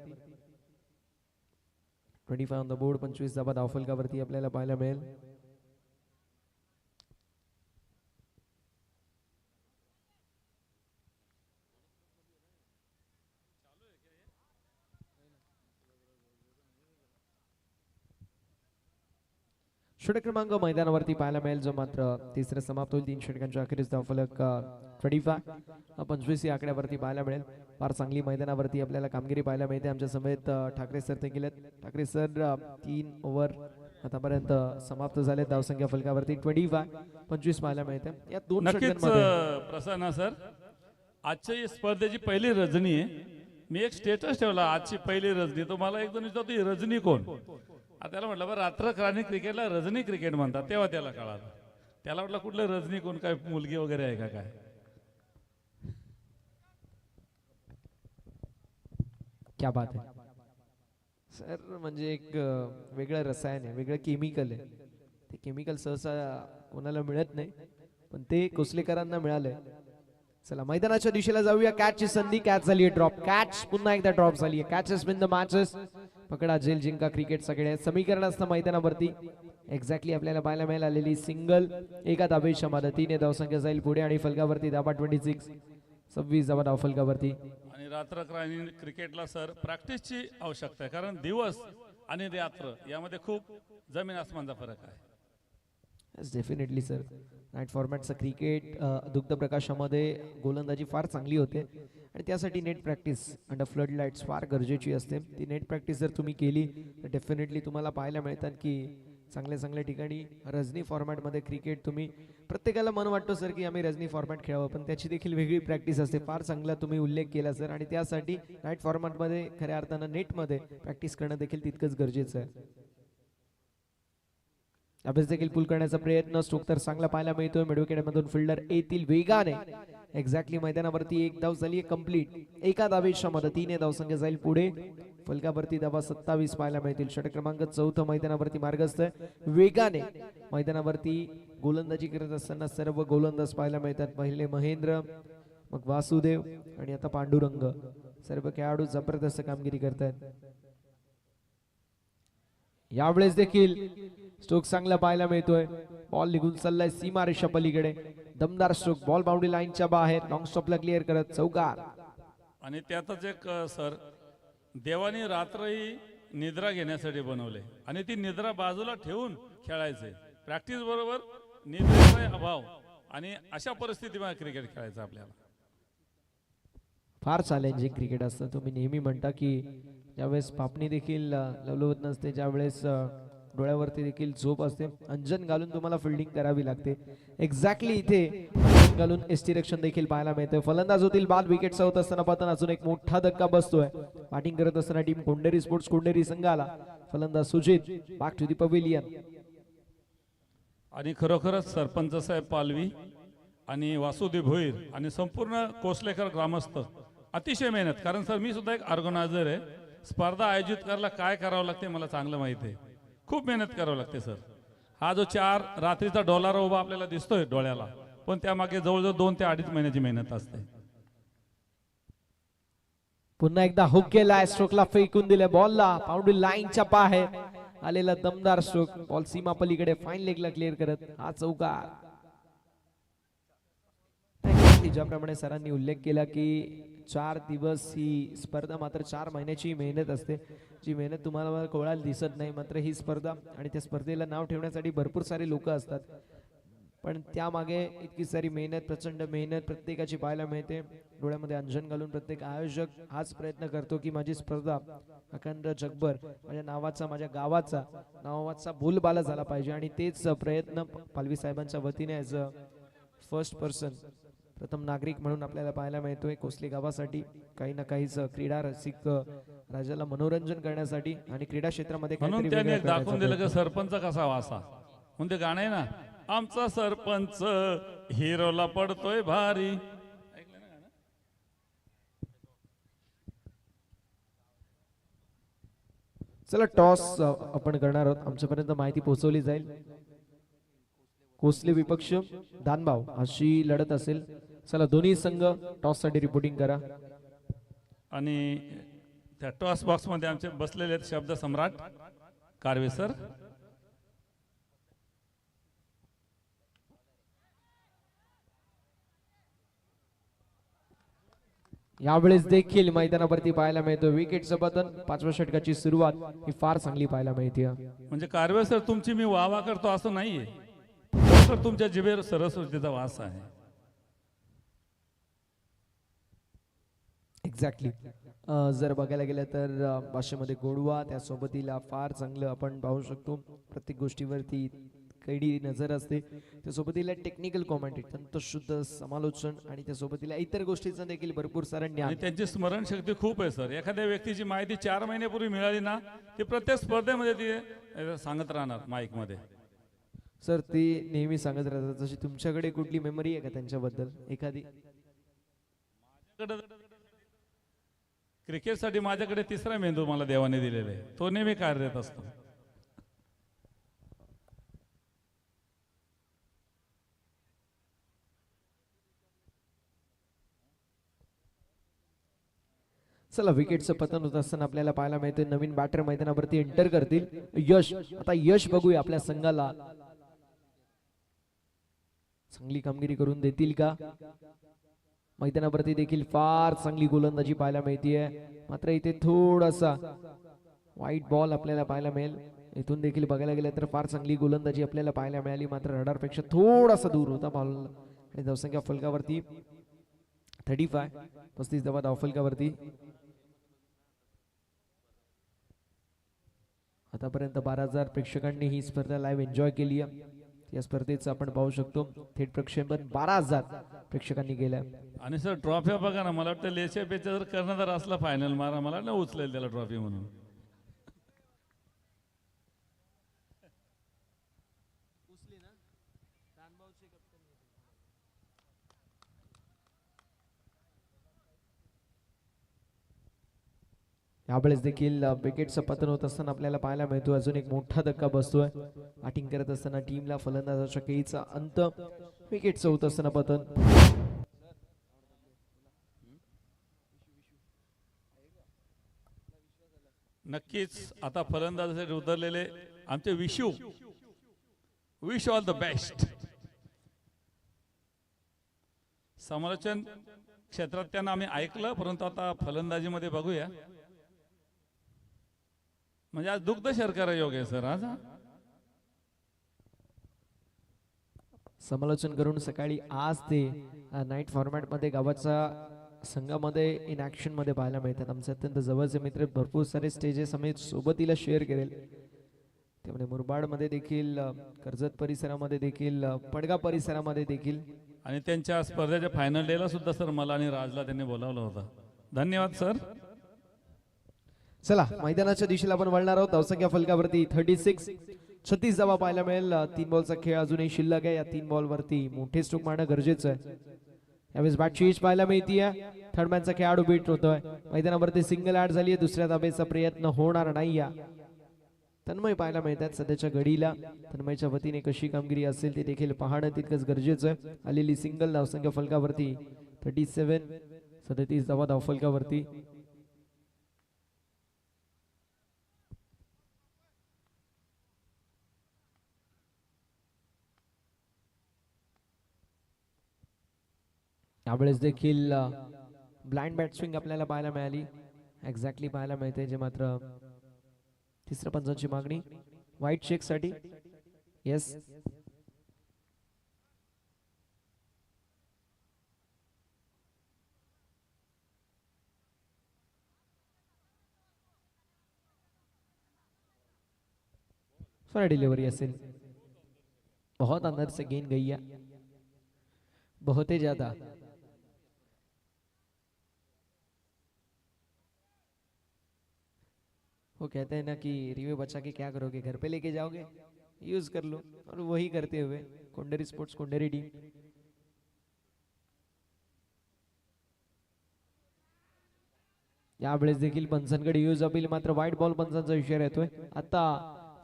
25 ऑन द बोर्ड. 25 धाबा धावफलकावरती आपल्याला पाहायला मिळेल. षटक क्रमांक मैदानावरती पाहायला मिळेल जो मात्र तिसरं समाप्त होईल. 3 षटकांच्या अखेरीस धावफलक 25 या आकड्यावरती पाहायला मिळेल. फार चांगली मैदानावरती आपल्याला कामगिरी पाहायला मिळते. आमच्या समेत ठाकरे सर ते गेलेत. ठाकरे सर 3 ओव्हर आतापर्यंत समाप्त झाले. धावसंख्या फलकावरती 25 पाहायला मिळते. या 2 षटकांमध्ये प्रसन्न सर, आजच्या स्पर्धेची पहिली रजनी आहे. मी एक स्टेटस ठेवला आजची पहिली रजनी. तो मला एक जण विचारतो ही रजनी कोण. त्याला म्हटलं बरं रात्रक्रांती क्रिकेटला रजनी क्रिकेट म्हणतात. तेव्हा त्याला कळालं. त्याला म्हटलं कुठलं रजनी कोण, काय मुलगी वगैरे आहे का काय. क्या बात आहे सर. म्हणजे एक वेगळं रसायन आहे, वेगळं केमिकल आहे. ते केमिकल सहसा कोणाला मिळत नाही, पण ते कोसलेकरांना मिळालंय. चला मैदानाच्या दिशेला जाऊया. कॅचची संधी. कॅच झाली आहे ड्रॉप. कॅच पुन्हा एकदा ड्रॉप झाली आहे. Catches win the matches. पकडा जेल जिंका क्रिकेट सगळे समीकरण असतं मैदानावरती. एक्झॅक्टली आपल्याला पाहायला मिळाली आलेली सिंगल. एका धाबेच्या मदतीने धावसंख्या जाईल पुढे आणि फलकावरती धाबा 26 धाबा धाव फलकावरती. आणि रात्रक्रांती क्रिकेटला सर प्रॅक्टिसची आवश्यकता आहे, कारण दिवस आणि रात्र यामध्ये खूप जमीन आसमानचा फरक आहे. Definitely sir. नाईट फॉर्मॅटचं क्रिकेट दुग्ध प्रकाशामध्ये गोलंदाजी फार चांगली होते आणि त्यासाठी net practice under flood lights फार गरजेची असते. ती नेट प्रॅक्टिस जर तुम्ही केली तर डेफिनेटली तुम्हाला पाहायला मिळतात की चांगल्या ठिकाणी रजनी फॉर्मॅटमध्ये क्रिकेट तुम्ही प्रत्येकाला मन वाटतो सर की आम्ही रजनी फॉर्मॅट खेळावं, पण त्याची देखील वेगळी प्रॅक्टिस असते. फार चांगला तुम्ही उल्लेख केला सर. आणि त्यासाठी नाईट फॉर्मॅटमध्ये खऱ्या अर्थानं नेटमध्ये प्रॅक्टिस करणं देखील तितकंच गरजेचं आहे. अभ्यास देखील पुल करण्याचा प्रयत्न. स्ट्रोक तर चांगला पाहायला मिळतोय. मिडविकेटमधून फिल्डर येतील वेगाने. एक्झॅक्टली मैदानावरती एक धाव झाली आहे कंप्लीट. एका धावेच्या मदतीने धावसंख्या जाईल पुढे. फलकावरती धावा 27 पाहायला मिळतील. षटक क्रमांक 4 मैदानावरती मार्गस्थ आहे. वेगाने मैदानावरती गोलंदाजी करत असताना सर्व गोलंदाज पाहायला मिळतात. पहिले महेंद्र, मग वासुदेव आणि आता पांडुरंग. सर्व खेळाडू जबरदस्त कामगिरी करतात. यावेळेस देखील स्ट्रोक चांगला पाहायला मिळतोय. बॉल निघून चाललाय सीमारेषा पलीकडे. दमदार स्ट्रोक. बॉल बाउंड्री लाईनच्या बाहेर. लॉंग स्टॉपला क्लिअर करत चौकार. आणि त्यातच एक सर, देवाने रात्र ही निद्रा घेण्यासाठी बनवले आणि ती निद्रा बाजूला ठेवून खेळायचे. प्रॅक्टिस बरोबर निद्रेचा अभाव आणि अशा परिस्थितीमध्ये क्रिकेट खेळायचं आपल्याला. फार चॅलेंजिंग क्रिकेट असतं. तुम्ही नेहमी म्हणता की ज्यावेळेस पापणी देखील लवलवत नसते, ज्यावेळेस डोळ्यावरती देखील झोप असते, अंजन घालून तुम्हाला फिल्डिंग करावी लागते. एक्झॅक्टली इथे अंजन घालून एसटी रक्षण देखील पाहायला मिळतं. फलंदाज होतील बाद. विकेट होत असताना पतन अजून एक मोठा धक्का बसतोय. बॅटिंग करत असताना टीम कोंडेरी स्पोर्ट्स कोंडेरी संघाला फलंदाज Sujit back to the pavilion. आणि खरोखरच सरपंच साहेब पालवी आणि वासुदेव भोईर आणि संपूर्ण कोसलेकर ग्रामस्थ अतिशय मेहनत. कारण सर मी सुद्धा एक ऑर्गनायझर आहे. स्पर्धा आयोजित करायला काय करावं लागते मला चांगलं माहिती आहे. खूप मेहनत करावं लागते सर. हा जो 4 रात्रीचा डॉलर उभा आपल्याला दिसतोय डोळ्याला, पण त्यामागे जवळजवळ 2 ते 2.5 महिन्याची मेहनत असते. पुन्हा एकदा हुक केलाय. स्ट्रोकला फेकून दिले. बॉलला बाउंड्री लाईनच्या बाहेर आलेला दमदार स्ट्रोक. बॉल सीमा पलीकडे फाईन लेगला क्लिअर करत हा चौकार. ज्याप्रमाणे सरांनी उल्लेख केला की 4 दिवस ही स्पर्धा मात्र 4 महिन्याची मेहनत असते. जी मेहनत तुम्हाला कोणाला दिसत नाही, मात्र ही स्पर्धा आणि त्या स्पर्धेला नाव ठेवण्यासाठी भरपूर सारे लोक असतात. पण त्यामागे इतकी सारी मेहनत, प्रचंड मेहनत प्रत्येकाची पाहायला मिळते. डोळ्यामध्ये अंजन घालून प्रत्येक आयोजक हाच प्रयत्न करतो की माझी स्पर्धा अखंड जगभर माझ्या नावाचा, माझ्या गावाचा नावाचा बोलबाला झाला पाहिजे. आणि तेच प्रयत्न पालवी साहेबांच्या वतीने ॲज अ फर्स्ट पर्सन, प्रथम नागरिक म्हणून आपल्याला पाहायला मिळतोय. कोसले गावासाठी काही ना काहीच क्रीडा रसिक राजाला मनोरंजन करण्यासाठी आणि क्रीडा क्षेत्रामध्ये म्हणून काहीतरी त्यांनी वेगळं एक दाखवून दिलं करण्याचा की सरपंच कसा वासा. म्हणून ते गाणं आहे ना, आमचा सरपंच हिरोला पडतोय भारी. ऐकलं ना गाणं? चला टॉस आपण करणार आहोत. आमच्यापर्यंत माहिती पोहोचवली जाईल. कोसले विपक्ष दानभाव अशी लढत असेल. चला दोन्ही संघ टॉस साठी रिपोर्टिंग करा. आणि त्या टॉस बॉक्स मध्ये आमचे बसलेले आहेत शब्द सम्राट कारवे सर. यावेळेस देखील मैदानावरती पाहायला मिळतो विकेटचं पतन. 5व्या षटकाची सुरुवात ही फार चांगली पाहायला मिळते. म्हणजे कारवे सर तुमची मी वाह करतो असं नाहीये, तर तुमच्या जिभेवर सरस्वतीचा वास आहे. एक्झॅक्टली. जर बघायला गेलं तर भाषेमध्ये गोडवा, त्यासोबतीला फार चांगलं आपण पाहू शकतो. प्रत्येक गोष्टीवरती कैडी नजर असते. त्यासोबतीला टेक्निकल कॉमेंट्री, तंतोशुद्ध समालोचन आणि त्यासोबतीला इतर गोष्टींचं देखील भरपूर सारं आणि ज्ञान. त्यांची स्मरणशक्ती खूप आहे सर. एखाद्या व्यक्तीची माहिती 4 महिन्यापूर्वी मिळाली ना, ती प्रत्येक स्पर्धेमध्ये ती सांगत राहणार माईक मध्ये. सर ते नेहमी सांगत राहतात. जशी तुमच्याकडे कुठली मेमरी आहे का त्यांच्याबद्दल एखादी? क्रिकेटसाठी माझ्याकडे 3रा मेंदू मला देवाने दिलेला आहे, तो नेहमी कार्यरत असतो. चला विकेटचं पतन होत असताना आपल्याला पाहायला मिळतोय नवीन बॅटर मैदानावरती एंटर करतील यश. आता यश बघूया आपल्या संघाला चांगली कामगिरी करून देतील का. मैदानावरती देखील फार चांगली गोलंदाजी पाहायला मिळतीये. मात्र इथे थोडासा वाईट बॉल आपल्याला पाहायला मिळेल. इथून देखील बघायला गेलं तर फार चांगली गोलंदाजी आपल्याला पाहायला मिळाली, मात्र रडारपेक्षा थोडासा दूर होता बॉल. आणि धावसंख्या फलकावरती 35 धावा धावफलकावरती. आतापर्यंत 12,000 प्रेक्षकांनी ही स्पर्धा लाईव्ह एन्जॉय केली आहे. या स्पर्धेचं आपण पाहू शकतो थेट प्रक्षेपण 12,000 प्रेक्षकांनी केलंय. आणि सर ट्रॉफ्या बघा ना, मला वाटतं लेच्या पेच्या जर कर्णधार असला फायनल मारा, मला ना उचलेल त्याला ट्रॉफी म्हणून. यावेळेस देखील विकेटचं पतन होत असताना आपल्याला पाहायला मिळतो अजून एक मोठा धक्का बसतोय. बॅटिंग करत असताना टीमला फलंदाजाच्या खेळीचा अंत. विकेटचं होत असताना पतन. नक्कीच आता फलंदाजासाठी उतरलेले आमचे विश ऑल द बेस्ट. समालोचन क्षेत्रात त्यांना आम्ही ऐकलं, परंतु आता फलंदाजीमध्ये बघूया. म्हणजे आज दुग्ध शर्करा योग आहे सर आज. समालोचन करून सकाळी आज ते नाईट फॉर्मॅट मध्ये गावाच्या संघामध्ये इन ऍक्शन मध्ये पाहायला मिळतात. आमचे अत्यंत जवळचे मित्र भरपूर सारे स्टेजेस आम्ही सोबतीला शेअर केले. त्यामुळे मुरबाड मध्ये देखील, कर्जत परिसरामध्ये देखील, पडगा परिसरामध्ये देखील. आणि त्यांच्या स्पर्धेच्या फायनल डेला सुद्धा सर मला आणि राजला त्यांनी बोलावलं होतं. धन्यवाद सर. चला मैदानाच्या दिशेला आपण वळणार आहोत. धावसंख्या फलकावरती 36 धावा पाहायला मिळेल. 3 बॉलचा खेळ अजूनही शिल्लक आहे. या 3 बॉलवरती मोठे स्ट्रोक मारणं गरजेचं आहे. यावेळेस बॅटची एज पाहायला मिळतीये. थर्ड मॅनचा खेळाडू बीट होतोय. मैदानावरती सिंगल ऍड झाली आहे. दुसऱ्या धाबेचा प्रयत्न होणार नाही. तन्मय पाहायला मिळतात सध्याच्या घडीला. तन्मयच्या वतीने कशी कामगिरी असेल ते देखील पाहणं तितकंच गरजेचं आहे. आलेली सिंगल धावसंख्या फलकावरती 37 धावा धावफलकावरती. यावेळेस देखील ब्लाइंड बॅट स्विंग आपल्याला पाहायला मिळाली. एक्झॅक्टली पाहायला मिळते, जे मात्र 3ऱ्या पंचांची मागणी व्हाईट चेक साठी. येस फॉर डिलीवरी असेल. बहुत अंदर से गेंद गई है, बहुत ही ज्यादा. वो कहते हैं ना कि रिव्यू बचा के क्या करोगे, घर पे लेके जाओगे, यूज कर लो. और वही करते हुए कुंडेरी स्पोर्ट्स कुंडेरी टीम यावेळेस देखील पंचांकडे यूज अपील, मात्र वाईट बॉल पंचांचा इशारा येतोय. आता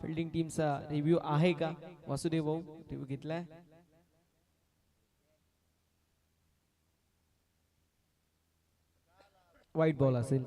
फिल्डिंग टीमचा रिव्ह्यू आहे का? वासुदेव भाऊ रिव्ह्यू घेतलाय. वाईट बॉल असेल.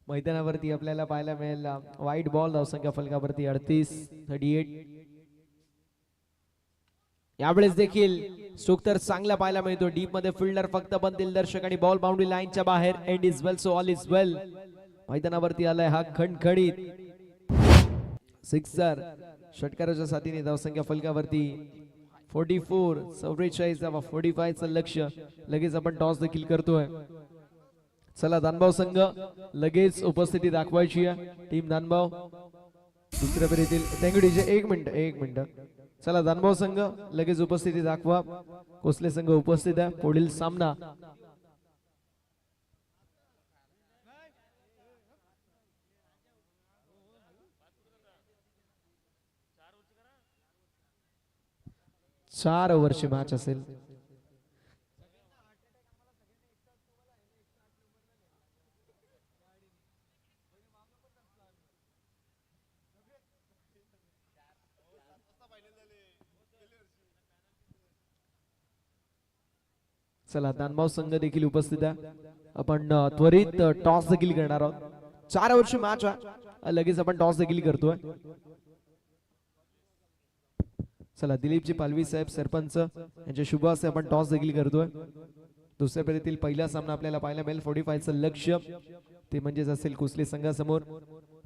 मैदानावरती आपल्याला पाहायला मिळेल वाईट बॉल. धावसंख्या फलकावरती 38. यावेळेस देखील स्ट्रोक तर चांगला पाहायला मिळतो. डीप मध्ये फिल्डर फक्त बनतील दर्शक आणि बॉल बाउंड्री लाईनच्या बाहेर. End is well so all is well. मैदानावरती आलाय हा खणखणीत सिक्सर. षटकाराच्या साथीने धावसंख्या फलकावरती 44. 44 45 चं लक्ष. लगेच आपण टॉस देखील करतोय. चला दानभाव संघ लगेच उपस्थिती दाखवायची आहे. टीम दानभाव दुसऱ्या फेरीतील तेंगडीचे एक मिनिट. चला दानभाव संघ लगेच उपस्थिती दाखवा. कोसले संघ उपस्थित आहे. पुढील सामना चार ओव्हरची मॅच असेल. चला दानभाव संघ देखील उपस्थित आहे. आपण त्वरित टॉस देखील करणार आहोत. 4 ओव्हरची मॅच आहे. लगेच आपण टॉस देखील करतोय. चला दिलीपजी पालवी साहेब सरपंच यांच्या शुभ हस्ते आपण टॉस देखील करतोय. दुसऱ्या फेरीतील पहिला सामना आपल्याला पाहायला मिळेल. 45 चं लक्ष ते म्हणजेच असेल कुसले संघासमोर.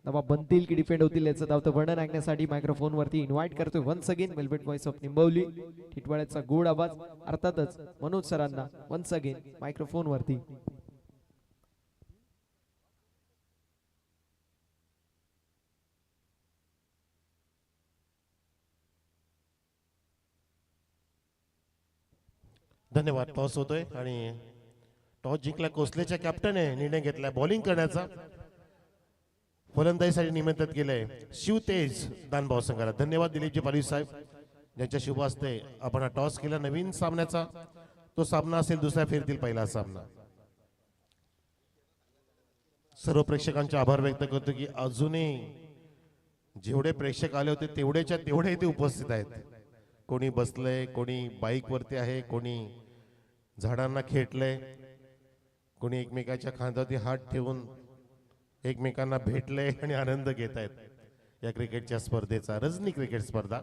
धावा बनतील की डिफेंड होतील याचं धावतं वर्णन ऐकण्यासाठी मायक्रोफोन वरती इन्व्हाइट करतोय once again velvet voice of Nimbavali. टिटवाळ्याचा गोड आवाज अर्थातच मनोज सरांना वन्स अगेन मायक्रोफोन वरती. धन्यवाद. टॉस होतोय आणि टॉस जिंकला कोसलेच्या कॅप्टनने निर्णय घेतला बॉलिंग करण्याचा. फलंदाजीसाठी निमंत्रित केलंय शिवतेज दानभाव संघाला. धन्यवाद दिलीपजी पालवी साहेब ज्यांच्या शुभ हस्ते आपण हा टॉस केला नवीन सामन्याचा. तो सामना असेल दुसऱ्या फेरीतील पहिला सामना. सर्व प्रेक्षकांचे आभार व्यक्त करतो की अजूनही जेवढे प्रेक्षक आले होते तेवढेच्या तेवढे इथे उपस्थित आहेत. कोणी बसलंय, कोणी बाईक वरती आहे, कोणी झाडांना खेटलंय, कोणी एकमेकाच्या खांद्यावरती हात ठेवून एकमेकांना भेटले आणि आनंद घेत आहेत या क्रिकेटच्या स्पर्धेचा. रजनी क्रिकेट स्पर्धा,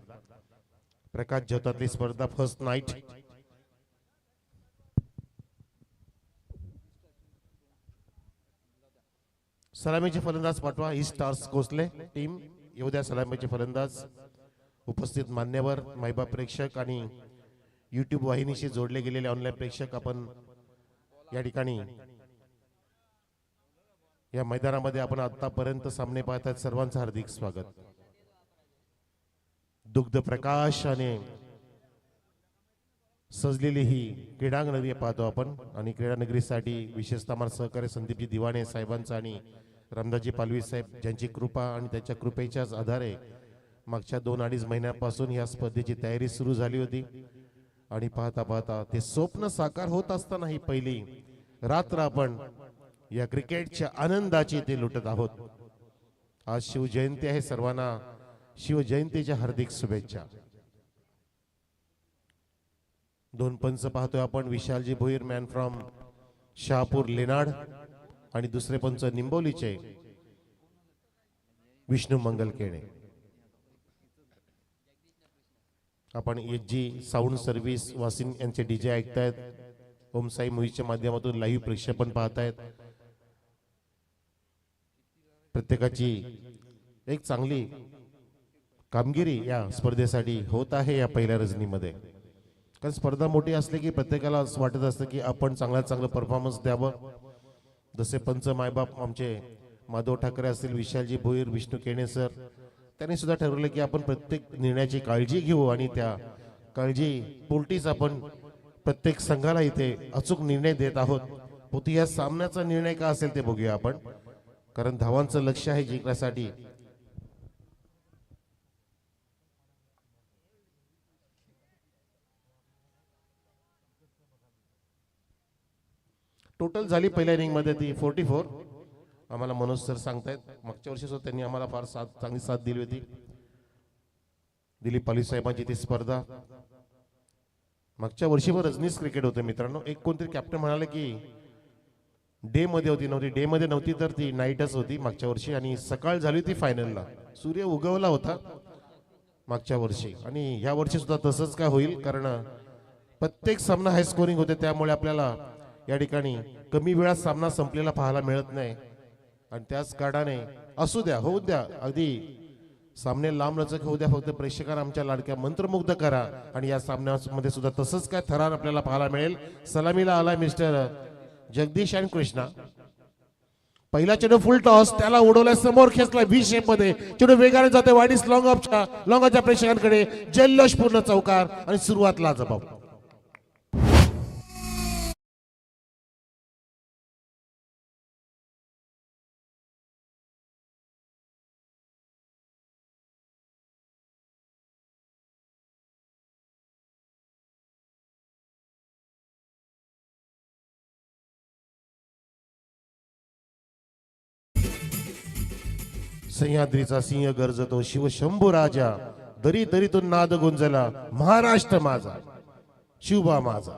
प्रकाश ज्योतातली स्पर्धा, फर्स्ट नाईट. सलामीचे फलंदाज पाठवा. ई स्टार्स कोसले टीम येऊ द्या. सलामीचे फलंदाज उपस्थित मान्यवर मायबाप प्रेक्षक आणि युट्यूब वाहिनीशी जोडले गेलेले ऑनलाईन प्रेक्षक, आपण या ठिकाणी या मैदानामध्ये आपण आतापर्यंत सामने पाहत आहेत. सर्वांचं हार्दिक स्वागत. दुग्ध प्रकाशाने सजलेली ही क्रीडांगण पाहतो आपण आणि क्रीडानगरीसाठी विशेषतः मला सहकार्य संदीपजी दिवाणे साहेबांचं आणि रामदासजी पालवी साहेब ज्यांची कृपा आणि त्यांच्या कृपेच्याच आधारे मागच्या 2-2.5 महिन्यापासून या स्पर्धेची तयारी सुरू झाली होती. आणि पाहता पाहता ते स्वप्न साकार होत असताना ही पहिली रात्र आपण या क्रिकेटच्या आनंदाची ते लुटत आहोत. आज शिवजयंती आहे. सर्वांना शिवजयंतीच्या हार्दिक शुभेच्छा. 2 पंच पाहतोय आपण. विशालजी भोईर मॅन फ्रॉम शहापूर लेनाड आणि दुसरे पंच निंबोलीचे विष्णू मंगल केणे. आपण एचजी साऊंड सर्व्हिस वासिन यांचे डीजे ऐकतायत. ओमसाई मूवीच्या माध्यमातून लाईव्ह प्रक्षेपण पाहतायत. प्रत्येकाची एक चांगली कामगिरी या स्पर्धेसाठी होत आहे या पहिल्या रजनीमध्ये. कारण स्पर्धा मोठी असली की प्रत्येकाला असं वाटत असतं की आपण चांगल्यात चांगलं परफॉर्मन्स द्यावं. जसे पंच मायबाप आमचे माधव ठाकरे असतील, विशालजी भोईर, विष्णू केणे सर, त्यांनी सुद्धा ठरवलं की आपण प्रत्येक निर्णयाची काळजी घेऊ आणि त्या काळजी पोलटीच आपण प्रत्येक संघाला इथे अचूक निर्णय देत आहोत. पोती या सामन्याचा निर्णय का असेल ते बघूया आपण, कारण धावांचं लक्ष आहे जिंकण्यासाठी. टोटल झाली पहिल्या इनिंग मध्ये ती 44. आम्हाला मनोज सर सांगतायत मागच्या वर्षी सुद्धा त्यांनी आम्हाला फार चांगली साथ दिली होती. दिलीप पाली साहेबांची ती स्पर्धा मागच्या वर्षीवर रजनीश क्रिकेट होते मित्रांनो. एक कोणतरी कॅप्टन म्हणाले की डे मध्ये होती, नव्हती डे मध्ये नव्हती तर ती नाईटच होती मागच्या वर्षी, आणि सकाळ झाली होती फायनलला. सूर्य उगवला होता मागच्या वर्षी, आणि ह्या वर्षी सुद्धा तसंच काय होईल, कारण प्रत्येक सामना हाय स्कोरिंग होते. त्यामुळे आपल्याला या ठिकाणी कमी वेळात सामना संपलेला पाहायला मिळत नाही, आणि त्याच कारणाने असू द्या, होऊ द्या, अगदी सामने लांब लचक होऊ द्या, फक्त प्रेक्षकांना आमच्या लाडक्या मंत्रमुग्ध करा. आणि या सामन्यामध्ये सुद्धा तसंच काय थरार आपल्याला पाहायला मिळेल. सलामीला आलाय मिस्टर जगदीश आणि कृष्णा. पहिला चेंडू फुल टॉस, त्याला उडवलाय समोर, खेचलाय व्ही शेप मध्ये, चेंडू वेगाने जाते वाईडिस लॉंग ऑफच्या प्रेक्षकांकडे. जल्लोष पूर्ण चौकार आणि सुरुवात लाजबाब. सह्याद्रीचा सिंह गरजतो, शिवशंभू राजा, दरी दरीतून नाद गुंजला, महाराष्ट्र माझा, शिवबा माझा.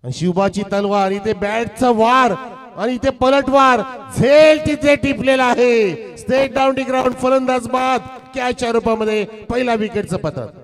आणि शिवबाची तलवार, इथे बॅटचा वार आणि इथे पलटवार, झेल तिथे टिपलेला आहे. स्टेट डाऊन टी ग्राउंड, फलंदाज बाद, कॅचच्या रूपामध्ये पहिला विकेटचं पतन.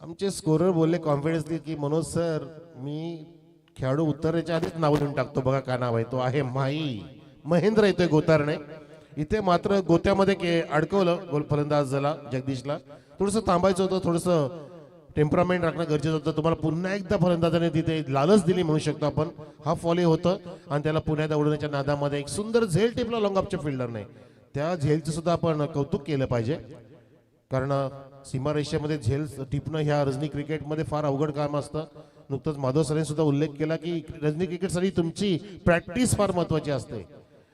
आमचे स्कोरर बोलले कॉन्फिडन्सली की मनोज सर, मी खेळाडू उतरण्याच्या आधीच नाव लिहून टाकतो, बघा काय नाव आहे. तो आहे माई महेंद्र, येतोय गोतारणे. इथे मात्र गोत्यामध्ये अडकवलं गोल फलंदाजाला, जगदीशला. थोडंसं थांबायचं होतं, थोडंसं टेम्परामेंट राखणं गरजेचं होतं. तुम्हाला पुन्हा एकदा फलंदाजाने तिथे लालच दिली म्हणू शकतो आपण. हा फॉली होतं आणि त्याला पुन्हा एकदा उडवण्याच्या नादामध्ये एक सुंदर झेल टिपला लॉंग ऑफच्या फिल्डरने. त्या झेलचं सुद्धा आपण कौतुक केलं पाहिजे, कारण सीमारेषेमध्ये झेल टिपणं ह्या रजनी क्रिकेटमध्ये फार अवघड काम असतं. नुकतंच माधव सरांनी सुद्धा उल्लेख केला की रजनी क्रिकेटसाठी तुमची प्रॅक्टिस फार महत्त्वाची असते,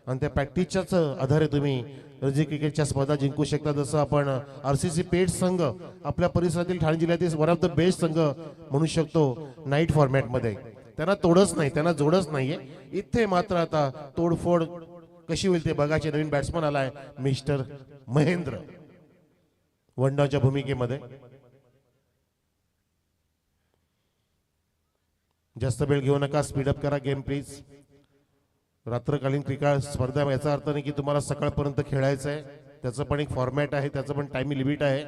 आणि त्या प्रॅक्टिसच्याच आधारे तुम्ही रजनी क्रिकेटच्या स्पर्धा जिंकू शकता. जसं आपण RCC पेठ संघ आपल्या परिसरातील ठाणे जिल्ह्यातील वन ऑफ द बेस्ट संघ म्हणू शकतो नाईट फॉर्मॅटमध्ये. त्यांना तोडच नाही, त्यांना जोडच नाहीये. इथे मात्र आता तोडफोड कशी होईल ते बघायचे. नवीन बॅट्समन आलाय मिस्टर महेंद्र वनडाऊनच्या भूमिकेमध्ये. जास्त वेळ घेऊ नका, स्पीडअप करा गेम प्लीज. रात्रकालीन क्रिकेट स्पर्धा, याचा अर्थ नाही की तुम्हाला सकाळपर्यंत खेळायचं आहे. त्याचं पण एक फॉर्मॅट आहे, त्याचं पण टाइमिंग लिमिट आहे.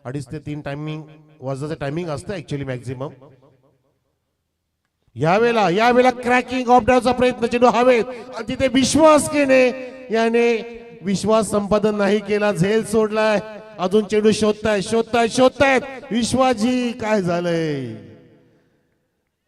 2:30 ते 3 टायमिंग वाजताचं टायमिंग असतं ऍक्च्युअली मॅक्झिमम. यावेळेला क्रॅकिंग ऑफ डाऊनचा प्रयत्न, चेंडू हवेत, आणि तिथे विश्वास केने याने विश्वास संपादन नाही केला, झेल सोडलाय. अजून चेंडू शोधतायत विश्वाजी. काय झालंय?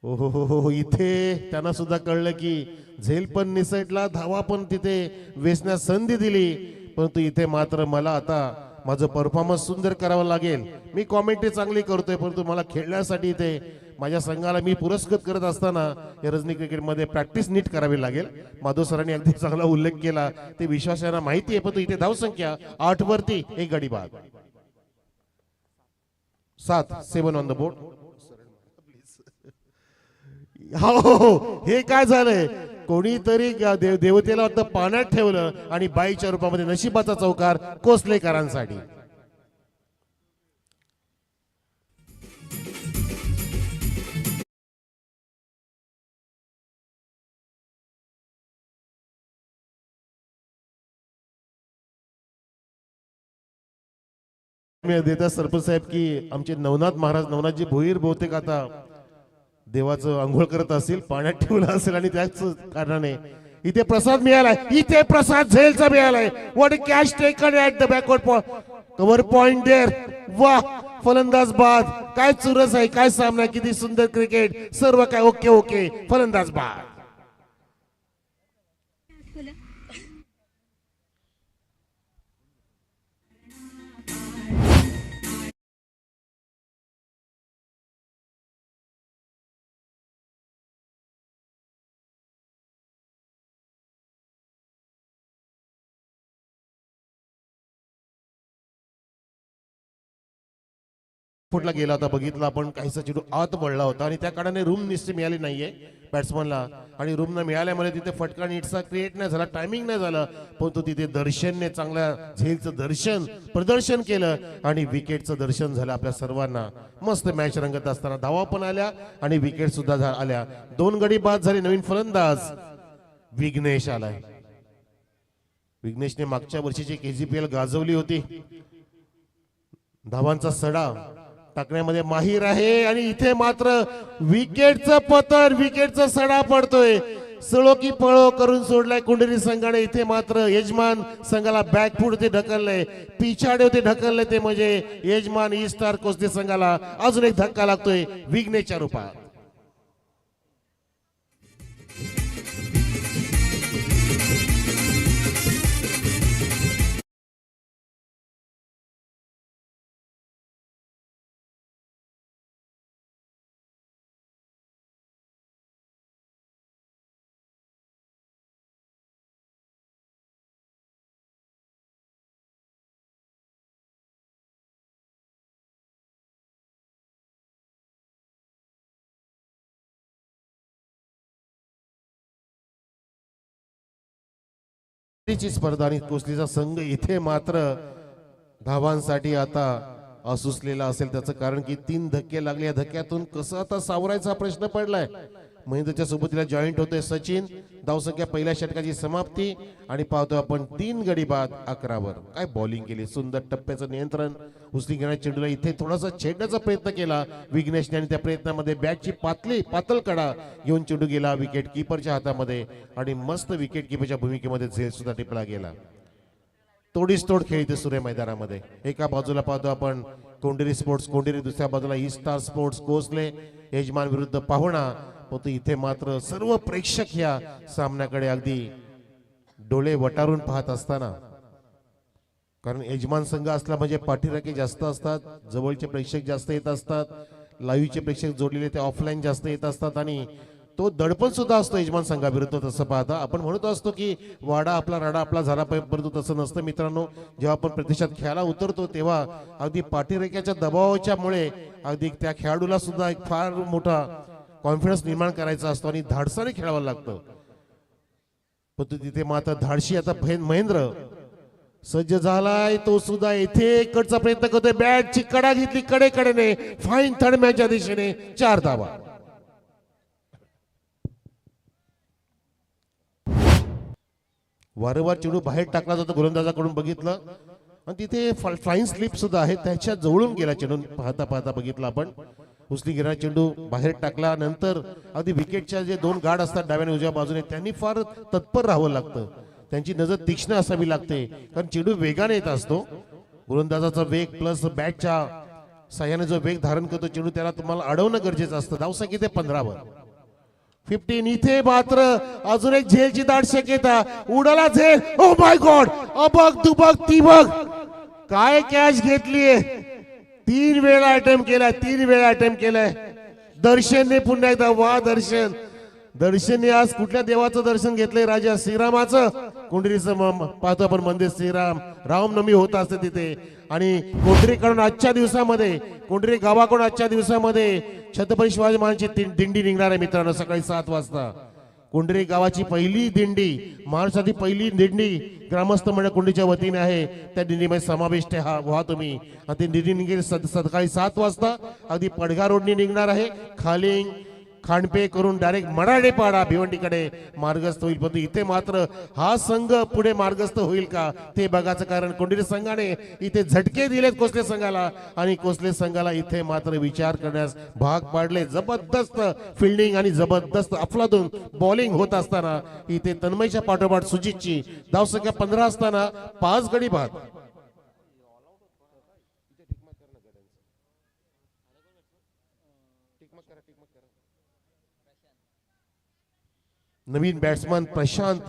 हो, इथे त्यांना सुद्धा कळलं की झेल पण निसटला, धावा पण तिथे वेचण्यास संधी दिली, परंतु इथे मात्र मला आता माझं परफॉर्मन्स सुंदर करावं लागेल. मी कॉमेंट्री चांगली करतोय, परंतु मला खेळण्यासाठी इथे माझ्या संघाला मी पुरस्कृत करत असताना या रजनी क्रिकेटमध्ये प्रॅक्टिस नीट करावी लागेल. माधव सरांनी अगदी चांगला उल्लेख केला, ते विश्वासाला माहिती आहे. परंतु इथे धावसंख्या 8 वरती 1 गडी बाद, 7 ऑन द बोर्ड. हो, हे काय झालंय? कोणीतरी देवतेला वाटतं पाण्यात ठेवलं आणि बाईच्या रूपामध्ये नशिबाचा चौकार कोसलेकरांसाठी. मी देता सरपंच साहेब की आमचे नवनाथ महाराज नवनाथजी भोईर बहुतेक आता देवाचं आंघोळ करत असतील, पाण्यात ठेवलं असेल आणि त्याच कारणाने इथे प्रसाद मिळालाय. इथे प्रसाद झेलचा मिळालाय. What catch taken at the backward cover point there. वा फलंदाज बाद. काय चुरस आहे, काय सामना, किती सुंदर क्रिकेट, सर्व काय ओके ओके. फलंदाज बाद. फुटला गेला होता, बघितला आपण. काहीसा चेंडू आत वळला होता आणि त्या कारणाने रूम निश्चित मिळाली नाहीये बॅट्समनला आणि रूम न मिळाल्यामुळे तिथे फटका नीटसा क्रिएट नाही झाला, टायमिंग नाही झालं. परंतु तिथे दर्शनने चांगल्या झेलचं प्रदर्शन केलं आणि विकेटचं दर्शन झालं आपल्या सर्वांना. मस्त मॅच रंगत असताना धावा पण आल्या आणि विकेट सुद्धा आल्या. 2 गडी बाद झाले. नवीन फलंदाज विघ्नेश आलाय. विघ्नेशने मागच्या वर्षीची KGPL गाजवली होती. धावांचा सडा टाकण्यामध्ये माहीर आहे आणि इथे मात्र विकेटचं पतर, विकेटचा सडा पडतोय. सळो की पळो करून सोडलाय कुंडली संघाने. इथे मात्र यजमान संघाला बॅकफूट ते ढकललंय, पिछाडे होते ढकलले ते म्हणजे यजमान ई स्टार कोस्ते संघाला अजून एक धक्का लागतोय विघ्नेशच्या रूपात. ची स्पर्धा आणि कोसलीचा संघ इथे मात्र धावांसाठी आता असुसलेला असेल. त्याचं कारण की 3 धक्के लागले. या धक्क्यातून कसं आता सावरायचा प्रश्न पडलाय. महेंद्रच्या सोबतीला जॉईंट होतोय सचिन. धावसंख्या पहिल्या षटकाची समाप्ती आणि पाहतोय आपण 3 गडी बाद 11 वर. काय बॉलिंग केली, सुंदर टप्प्याचं नियंत्रण. उचली घेण्याच्या चेंडूला इथे थोडासा छेडण्याचा प्रयत्न केला विघ्नेशने आणि त्या प्रयत्नामध्ये बॅटची पातळ कडा घेऊन चेंडू गेला विकेट किपरच्या हातामध्ये आणि मस्त विकेट किपरच्या भूमिकेमध्ये झेल सुद्धा टिपला गेला. तोडीस तोड खेळ इथे सूर्य मैदानामध्ये. एका बाजूला पाहतो आपण कोंडेरी स्पोर्ट्स कोंडेरी, दुसऱ्या बाजूला ई स्टार स्पोर्ट्स कोसले. यजमान विरुद्ध पाहुणा. परंतु इथे मात्र सर्व प्रेक्षक या सामन्याकडे अगदी डोळे वटारून पाहत असताना, कारण यजमान संघ असला म्हणजे पाठीराखे जास्त असतात, जवळचे प्रेक्षक जास्त येत असतात, लाईव्हचे प्रेक्षक जोडलेले ते ऑफलाईन जास्त येत असतात आणि तो दडपण सुद्धा असतो यजमान संघाविरुद्ध. तसं पाहता आपण म्हणत असतो की वाडा आपला राडा आपला झाला पाहिजे, परंतु तसं नसतं मित्रांनो. जेव्हा आपण प्रत्यक्षात खेळायला उतरतो तेव्हा अगदी पाठीरेख्याच्या दबावाच्या मुळे अगदी त्या खेळाडूला सुद्धा एक फार मोठा कॉन्फिडन्स निर्माण करायचा असतो आणि धाडसाने खेळावं लागतं. परंतु तिथे मात्र धाडशी आता महेंद्र सज्ज झालाय. तो सुद्धा इथे इकडचा प्रयत्न करतोय. बॅटची कडा घेतली कडेकडेने. फाईन थर्ड मॅचच्या दिशेने 4 धावा. वारंवार चेंडू बाहेर टाकला जातो गोलंदाजाकडून बघितलं आणि तिथे फ्लाइंग स्लिप सुद्धा आहे, त्याच्या जवळून गेला चेंडू. पाहता पाहता बघितलं आपण. उचली घेणारा चेंडू बाहेर टाकला. नंतर अगदी विकेटच्या जे 2 गार्ड असतात डाव्या आणि उजव्या बाजूने त्यांनी फार तत्पर राहावं लागतं. त्यांची नजर तीक्ष्ण असावी लागते कारण चेंडू वेगाने येत असतो. गोलंदाजाचा वेग प्लस बॅटच्या साह्याने जो वेग धारण करतो चेंडू त्याला तुम्हाला अडवणं गरजेचं असतं. धावसंख्या इथे 15 वर 15. इथे मात्र अजून एक झेलची दाट शक्यता. उडाला झेल. Oh my god. अबग दुबग तिबग. काय कॅच घेतलीये. 3 वेळा अटेम्प्ट केलाय. 3 वेळा अटेम्प्ट केलाय. दर्शनने पुन्हा एकदा. वा दर्शनने आज कुठल्या देवाचं दर्शन घेतलंय. राजा श्रीरामाचं. कुंडरीचं पाहतो आपण मंदिर श्रीराम रामनवमी होत असते तिथे आणि कोंढरीकडून आजच्या दिवसामध्ये कोंढरी गावाकडून आजच्या दिवसामध्ये छत्रपती शिवाजी महाराजांची दिंडी निघणार आहे मित्रांनो सकाळी 7 वाजता. कोंढरी गावाची पहिली दिंडी, महाराष्ट्रातील पहिली दिंडी ग्रामस्थ मंडळ कोंढरीच्या वतीने आहे. त्या दिंडीमध्ये समावेश व्हा तुम्ही. आणि ती दिंडी निघेल सकाळी 7 वाजता अगदी पडघा रोडनी निघणार आहे. खाली खांडपे करून डायरेक्ट मराडेपाडा भिवंडीकडे मार्गस्थ होईल. परंतु इथे मात्र हा संघ पुढे मार्गस्थ होईल का ते बघायचं. कारण कोंढरी संघाने इथे झटके दिलेत कोसले संघाला आणि कोसले संघाला इथे मात्र विचार करण्यास भाग पाडले. जबरदस्त फिल्डिंग आणि जबरदस्त अफलातून बॉलिंग होत असताना इथे तन्मयच्या पाठोपाठ सुजितची धावसंख्या 15 असताना 5 गडी बाद. नवीन बॅट्समन प्रशांत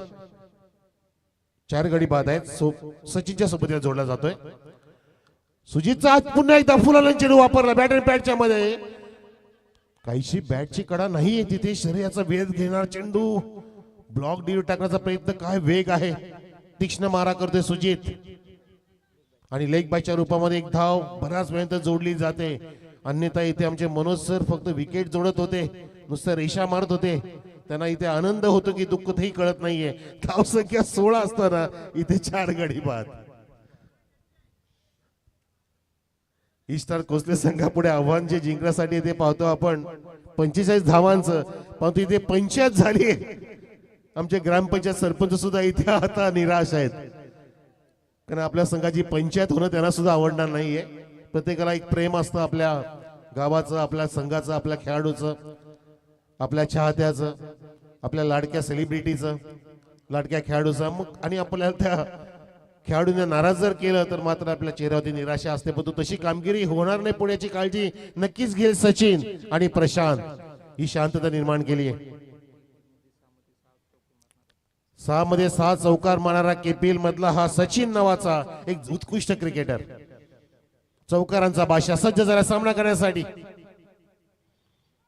4 गडी बाद आहेत. सचिनच्या सोबतीला जोडला जातोय. सुजितचा आज पुन्हा एकदा फुलाला चेंडू वापरला बॅट अँड पॅडच्या मध्ये. काहीशी बॅटची कडा नाहीये तिथे. शरीराचा वेध घेणार चेंडू ब्लॉक डीव टाकण्याचा प्रयत्न. काय वेग आहे. तीक्ष्ण मारा करतोय सुजित आणि लेग बायच्या रूपामध्ये एक धाव बऱ्याच वेळेत जोडली जाते. अन्यथा इथे आमचे मनोज सर फक्त विकेट जोडत होते, नुसतं रेषा मारत होते. त्यांना इथे आनंद होतो की दुःख तेही कळत नाहीये. धावसंख्या 16 असताना इथे 4 गडी बाद. ईस्टार कोसले संघापुढे आव्हान जे जिंकण्यासाठी इथे पाहतो आपण 45 धावांचं, परंतु इथे 50 झाली. आमचे ग्रामपंचायत सरपंच सुद्धा इथे आता निराश आहेत. कारण आपल्या संघाची पंचायत होणं त्यांना सुद्धा आवडणार नाहीये. प्रत्येकाला एक प्रेम असतं आपल्या गावाचं, आपल्या संघाचं, आपल्या खेळाडूचं, आपल्या चाहत्याचं, आपल्या लाडक्या सेलिब्रिटीचं, लाडक्या खेळाडूचं. मग आणि आपल्याला त्या खेळाडूंना नाराज जर केलं तर मात्र आपल्या चेहऱ्यावरती निराशा असते. परंतु तशी कामगिरी होणार नाही पुण्याची काळजी नक्कीच घेईल सचिन आणि प्रशांत. ही शांतता निर्माण केली आहे. 6 मध्ये 6 चौकार मारणारा केपीएल मधला हा सचिन नावाचा एक उत्कृष्ट क्रिकेटर. चौकारांचा बादशाह सज्ज झाला सामना करण्यासाठी.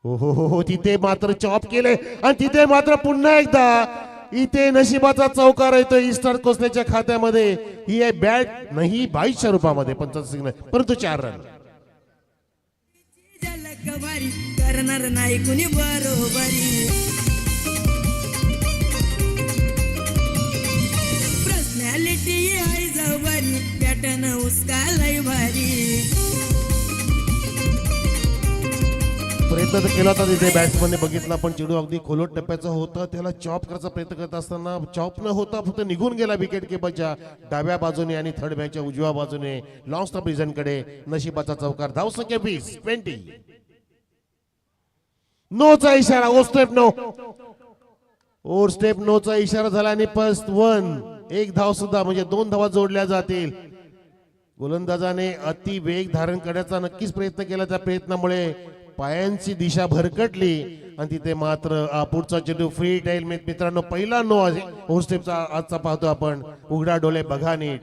हो हो हो हो, तिथे मात्र चॉप केले आणि तिथे मात्र पुन्हा एकदा इथे नशिबाचा चौकार येतो ईस्टर कोसलेच्या खात्यामध्ये. ही आहे बॅट नाही 22च्या रूपामध्ये 55 परंतु 4 रन. जलकवारी करणार नाही कुणी बरोबरी. पर्सनॅलिटी आहे जवारी, पॅटर्न उसका लय भारी. प्रयत्न तर केला होता तिथे बॅट्समनने बघितला पण चेंडू अगदी खोलट टप्प्याचा होता. त्याला चॉप करायचा प्रयत्न करत असताना चॉप न होता फक्त निघून गेला विकेट किपरच्या डाव्या बाजूने आणि थर्ड बॅकच्या उजव्या बाजूने लॉंग स्टॉप रिजनकडे. नशिबाचा चौकार. धावसंख्या 20. नोचा इशारा. Over step no. Over step नोचा इशारा झाला आणि फर्स्ट 1. एक धाव सुद्धा म्हणजे 2 धावा जोडल्या जातील. गोलंदाजाने अति वेग धारण करण्याचा नक्कीच प्रयत्न केला. त्या प्रयत्नामुळे पायांची दिशा भरकटली आणि तिथे मात्र पुढचा चेंडू फ्री टाईल. मित्रांनो पहिला नो ओव्हर स्टेपचा आजचा पाहतो आपण. उघडा डोळे बघा नीट.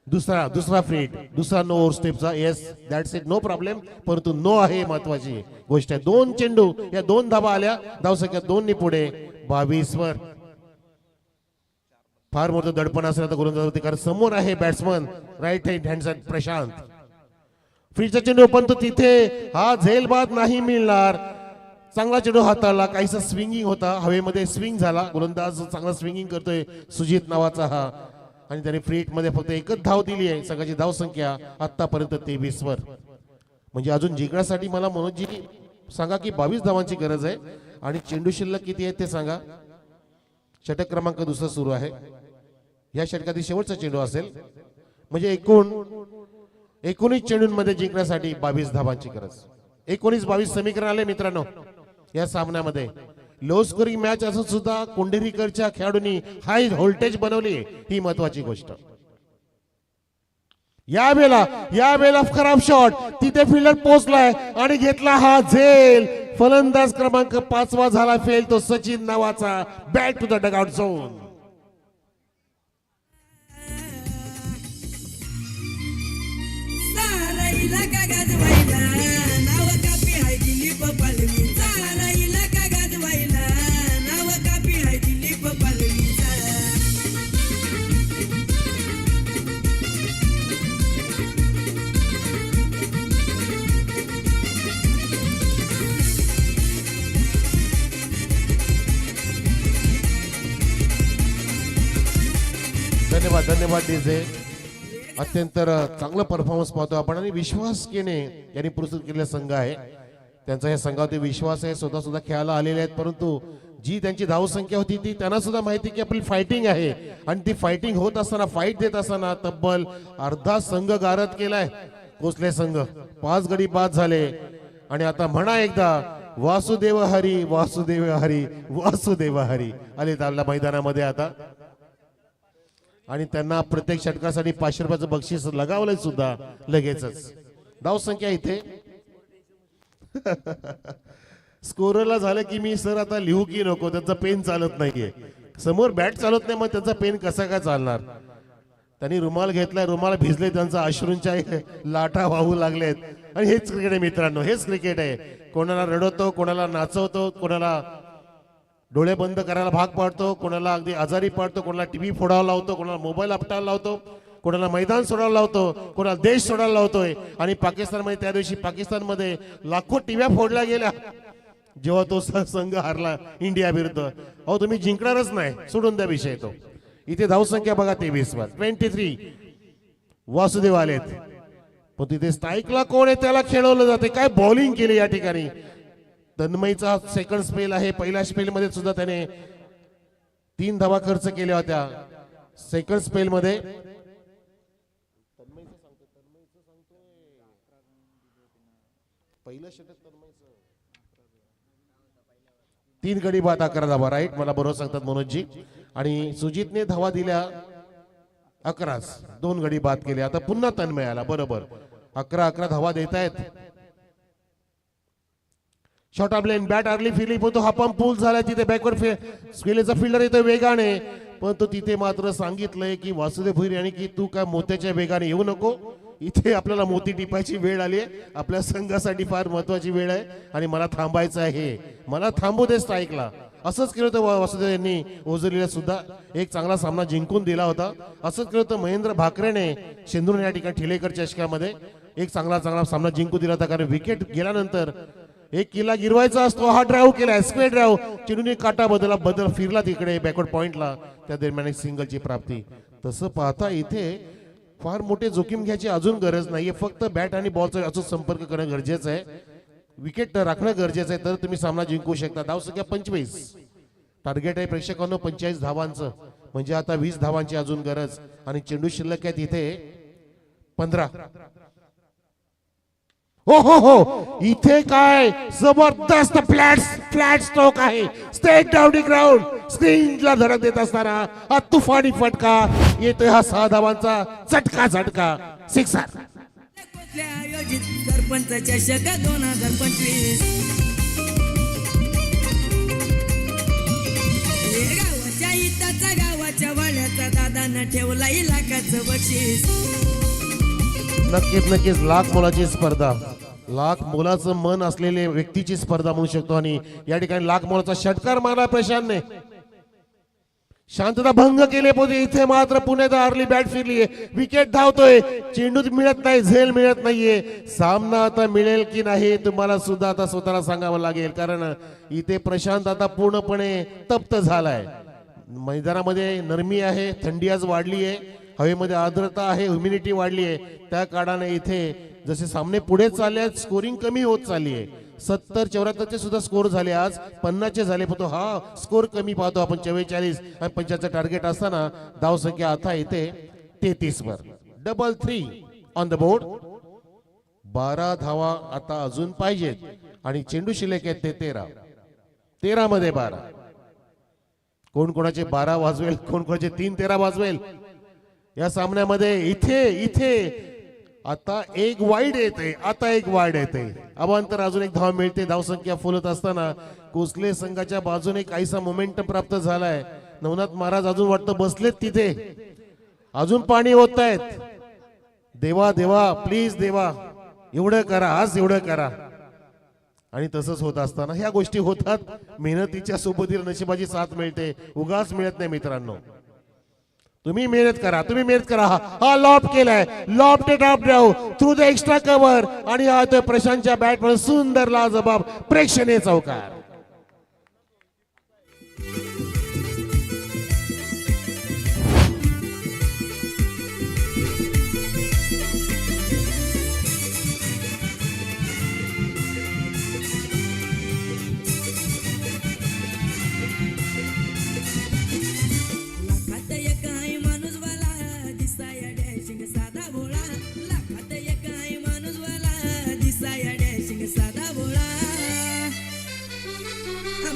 दुसरा फ्री, दुसरा नो ओव्हर स्टेपचा. Yes that's it, no problem. परंतु नो आहे महत्वाची गोष्ट आहे. 2 चेंडू या 2 धावा आल्या. धावसंख्या 2 नी पुढे 22 वर. फार मोठं दडपण असेल आता गोलंदाजावरती कारण समोर आहे batsman right hand side Prashant. फ्रीचा चेंडू पण तो तिथे हा झेलबाद नाही मिळणार. चांगला चेंडू हाताळला. काहीसा स्विंगिंग होता, हवेमध्ये स्विंग झाला. गोलंदाज चांगला स्विंगिंग करतोय सुजित नावाचा हा. आणि त्याने फ्री मध्ये फक्त एकच धाव दिली आहे. संघाची धावसंख्या आतापर्यंत 23 वर. म्हणजे अजून जिंकण्यासाठी मला मनोजी सांगा की 22 धावांची गरज आहे. आणि चेंडू शिल्लक किती आहे ते सांगा. षटक क्रमांक 2 सुरू आहे. या षटकातील शेवटचा चेंडू असेल. म्हणजे एकूण 19 चेंडूंमध्ये जिंकण्यासाठी 22 धावांची गरज. 19-22 समीकरण आले मित्रांनो या सामन्यामध्ये. लो स्कोरिंग मॅच असून सुद्धा कोंढेरीकरच्या खेळाडूंनी हाय व्होल्टेज बनवली. ही महत्वाची गोष्ट. यावेळेला खराब शॉट. तिथे फिल्डर पोहोचलाय आणि घेतला हा झेल. फलंदाज क्रमांक 5 झाला फेल. तो सचिन नावाचा. Back to the dugout zone. साराईला का गाजवायला नाव कापी हाय दिली पपालवी. साराईला का गाजवायला नाव कापी हाय दिली पपालवी. धन्यवाद धन्यवाद डीजे. अत्यंत चांगलं परफॉर्मन्स पाहतो आपण आणि विश्वास केने यांनी पुरस्कृत केलेला संघ आहे. त्यांचा या संघावरती विश्वास आहे. स्वतः सुद्धा खेळायला आलेले आहेत, परंतु जी त्यांची धावसंख्या होती ती त्यांना सुद्धा माहिती की आपली फायटिंग आहे आणि ती फायटिंग होत असताना फाईट देत असताना तब्बल अर्धा संघ गारद केलाय कोसले संघ. 5 गडी बाद झाले आणि आता म्हणा एकदा वासुदेव हरी वासुदेव हरी वासुदेव हरी आले आपल्या मैदानामध्ये आता. आणि त्यांना प्रत्येक षटकासाठी 500 रुपयाचं बक्षीस लगावलंय सुद्धा लगेचच. धावसंख्या इथे स्कोरला झालं की मी सर आता लिहू की नको, त्यांचा पेन चालत नाहीये, समोर बॅट चालत नाही, मग त्यांचा पेन कसा काय चालणार. त्यांनी रुमाल घेतलाय, रुमाल भिजले, त्यांचा अश्रूंच्या लाटा वाहू लागलेत. आणि हेच क्रिकेट आहे मित्रांनो, हेच क्रिकेट आहे. कोणाला रडवतो, कोणाला नाचवतो, कोणाला डोळे बंद करायला भाग पाडतो, कोणाला अगदी आजारी पाडतो, कोणाला टीव्ही फोडायला लावतो, कोणाला मोबाईल आपटायला लावतो, कोणाला मैदान सोडायला लावतो, कोणाला देश सोडायला लावतोय. आणि पाकिस्तानमध्ये त्या दिवशी पाकिस्तानमध्ये लाखो टीव्या फोडल्या गेल्या जेव्हा तो संघ हारला इंडिया विरुद्ध. अहो तुम्ही जिंकणारच नाही, सोडून द्या विषय तो. इथे धावसंख्या बघा 23 वर 23 वासुदेव आलेत, पण तिथे स्ट्राईकला कोण आहे त्याला खेळवलं जाते. काय बॉलिंग केली या ठिकाणी. तन्मयचा सेकंड स्पेल आहे. पहिल्या स्पेल मध्ये सुद्धा त्याने 3 धावा खर्च केल्या होत्या. सेकंड स्पेल मध्ये पहिलं षटक 3 गडी बाद 11 धावा. राईट, मला बरोबर सांगतात मनोजजी. आणि सुजितने धावा दिल्या 11, 2 गडी बाद केले. आता पुन्हा तन्मय आला, बरोबर 11 धावा देत आहेत. Short of lane bat early फिरली, पण तो हा पंप पूल झाला. तिथे बॅकवर्ड स्पिलेचा फिल्डर येतो वेगाने, पण तो तिथे मात्र सांगितलंय की वासुदेव भोईर यांनी की तू काय मोत्याच्या वेगाने येऊ नको. इथे आपल्याला मोती टिपायची वेळ आली आहे, आपल्या संघासाठी फार महत्वाची वेळ आहे आणि मला थांबायचं आहे, मला थांबू दे स्ट्राईकला. असंच केलं होतं वासुदेव यांनी ओझरलीला सुद्धा एक चांगला सामना जिंकून दिला होता. असंच केलं होतं महेंद्र भाकरेने शेंदूर या ठिकाणी ठिलेकर चषकामध्ये एक चांगला सामना जिंकून दिला होता. कारण विकेट गेल्यानंतर एक किल्ला गिरवायचा असतो, हा ड्राईव्ह केला, स्क्वेअर ड्राईव्ह, चेंडूने काटा बदल फिरला तिकडे बॅकवर्ड पॉइंटला, त्या दरम्यान एक सिंगलची प्राप्ती. तसं पाहता इथे फार मोठे जोखीम घ्यायची अजून गरज नाहीये. फक्त बॅट आणि बॉलचा अचूक संपर्क करणं गरजेचं आहे, विकेट राखणं गरजेचं आहे, तर तुम्ही सामना जिंकू शकता. धावसंख्या 25, टार्गेट आहे प्रेक्षकांनो 45 धावांचं, म्हणजे आता 20 धावांची अजून गरज. आणि चेंडू शिल्लक आहेत इथे 15. हो हो हो, इथे काय जबरदस्त फ्लॅट स्ट्रोक आहे. स्टेट डाउन ग्राउंड स्क्रीनला धडक देत असताना हा तुफानी फटका येतोय. हा 6 धावांचा झटका सिक्सर. कोसले आयोजित सरपंच चषक 2025. गावाच्या हिताचा गावाच्या वाड्याचा दादानं ठेवला लाखाचं बक्षीस. नक्कीच लाख मोलाची स्पर्धा, लाख मोलाचं मन असलेले व्यक्तीची स्पर्धा म्हणू शकतो. आणि या ठिकाणी लाख मोलाचा षटकार मारला प्रशांतने, शांतता भंग केले. पोहोचे इथे मात्र पुण्यात अर्ली बॅट फिरली, विकेट धावतोय, चेंडू मिळत नाही, झेल मिळत नाहीये. सामना आता मिळेल की नाही तुम्हाला सुद्धा आता स्वतःला सांगावं लागेल, कारण इथे प्रशांत आता पूर्णपणे तप्त झालाय. मैदानामध्ये नरमी आहे, थंडी आज वाढली आहे, हवेमध्ये आर्द्रता आहे, ह्युमिडिटी वाढली आहे. त्या कारणाने इथे जसे सामने पुढे चालले आहेत स्कोरिंग कमी होत चालली आहे. 70-74 चे सुद्धा स्कोर झाले, आज 50 चे झाले, पण तो हा स्कोर कमी पाहतो आपण. 44 आणि 50 टार्गेट असताना धावसंख्या आता इथे 33 वर. 3 ऑन द बोर्ड. 12 धावा आता अजून पाहिजेत आणि चेंडू शिल्लक आहेत ते 13 मध्ये 12. कोण कोणाचे 12 वाजवेल, कोण कोणाचे 3-13 वाजवेल या सामन्यामध्ये. इथे आता एक वाईड येते, अवांतर अजून एक धाव मिळते. धावसंख्या फुल होत असताना कोसले संघाच्या बाजूने काहीसा मोमेंटम प्राप्त झालाय. नवनाथ महाराज अजून वाटतं बसलेत तिथे, अजून पाणी होत आहेत. देवा प्लीज देवा, एवढं करा आज, एवढं करा. आणि तसंच होत असताना ह्या गोष्टी होतात. मेहनतीच्या सोबतीला नशिबाची साथ मिळते, उगाच मिळत नाही मित्रांनो. तुम्ही मेहनत करा. हा लॉफ्ट केलाय, loft top drive through the extra cover आणि हा तो प्रशांतच्या बॅट मध्ये सुंदर लाजबाब प्रेक्षणीय चौकार.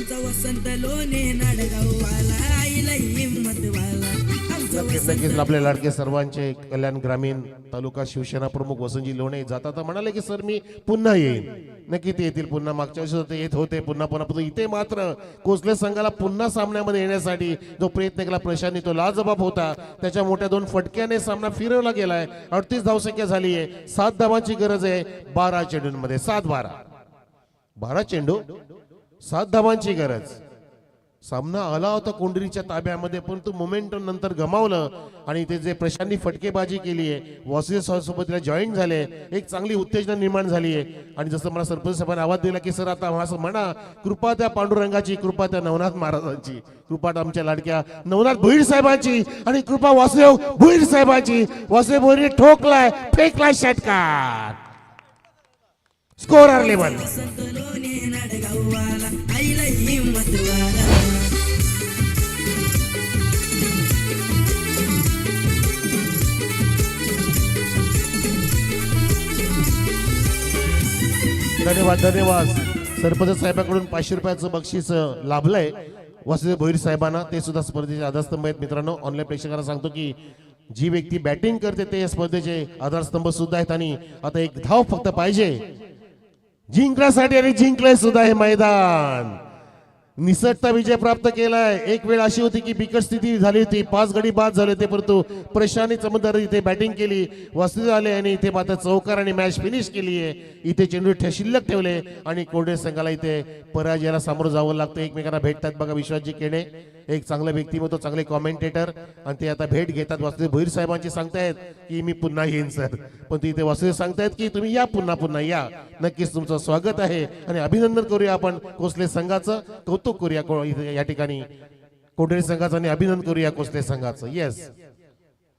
आमचा वसंत लोणे नाडगाव वाला आईला हिंमत वाला आमचा नक्कीच नक्कीच आपले लाडके सर्वांचे कल्याण ग्रामीण तालुका शिवसेना प्रमुख वसंतजी लोणे जाता तर म्हणाले की सर मी पुन्हा येईन. नक्की ते येतील पुन्हा. मागच्या वर्षी ते येत होते पुन्हा पुन्हा परंतु इथे मात्र कोसले संघाला पुन्हा सामन्यामध्ये येण्यासाठी जो प्रयत्न केला प्रशांतनी तो लाजबाब होता. त्याच्या मोठ्या 2 फटक्याने सामना फिरवला गेलाय. 38 धावसंख्या झाली आहे. 7 धावांची गरज आहे 12 चेंडूंमध्ये. 7-12 चेंडू 7 धावांची गरज. सामना आला होता कोंडरीच्या ताब्यामध्ये परंतु मोमेंटम नंतर गमावलं आणि ते जे प्रशांतनी फटकेबाजी केली आहे वासुदेव सोबत जॉईन झाले. एक चांगली उत्तेजना निर्माण झाली आहे. आणि जसं मला सरपंच साहेबांनी आवाज दिला की सर आता असं म्हणा कृपा त्या पांडुरंगाची, कृपा त्या नवनाथ महाराजांची, कृपा आमच्या लाडक्या नवनाथ भोईर साहेबांची आणि कृपा वासुदेव भोईर साहेबांची. वासुदेव भोईर ठोकलाय, फेकलाय षटकार. Scorer level. वसंत लोणे नाडगाव वाला आईला हिंमत वाला धन्यवाद धन्यवाद. सरपंच साहेबांकडून 500 रुपयाचं बक्षीस लाभलंय वासुदेव भोईर साहेबांना. ते सुद्धा स्पर्धेचे आधारस्तंभ आहेत. मित्रांनो ऑनलाईन प्रेक्षकांना सांगतो की जी व्यक्ती बॅटिंग करते ते या स्पर्धेचे आधारस्तंभ सुद्धा आहेत. आणि आता एक धाव फक्त पाहिजे जिंकण्यासाठी आणि जिंकले सुद्धा हे मैदान. निसटता विजय प्राप्त केलाय. एक वेळ अशी होती की बिकट स्थिती झाली होती, 5 गडी बाद झाले होते परंतु प्रशांतनी चमत्कार इथे बॅटिंग केली, वासुदेव आले आणि इथे मात्र चौकार आणि मॅच फिनिश केली आहे. इथे चेंडू शिल्लक ठेवले आणि कोंढे संघाला इथे पराजयाला सामोरं जावं लागतं. एकमेकांना भेटतात बघा विश्वासजी केणे, एक चांगलं व्यक्तिमत्व, चांगले कॉमेंटेटर, आणि ते आता भेट घेतात. वासुदेव भोईर साहेबांची सांगतायत की मी पुन्हा येईन सर, पण इथे वासुदेव सांगतायत की तुम्ही या पुन्हा पुन्हा या. नक्कीच तुमचं स्वागत आहे आणि अभिनंदन करूया आपण कोसले संघाचं, कौतुक करूया या ठिकाणी कोंढेरी संघाचं आणि अभिनंदन करूया कोसले संघाचं. येस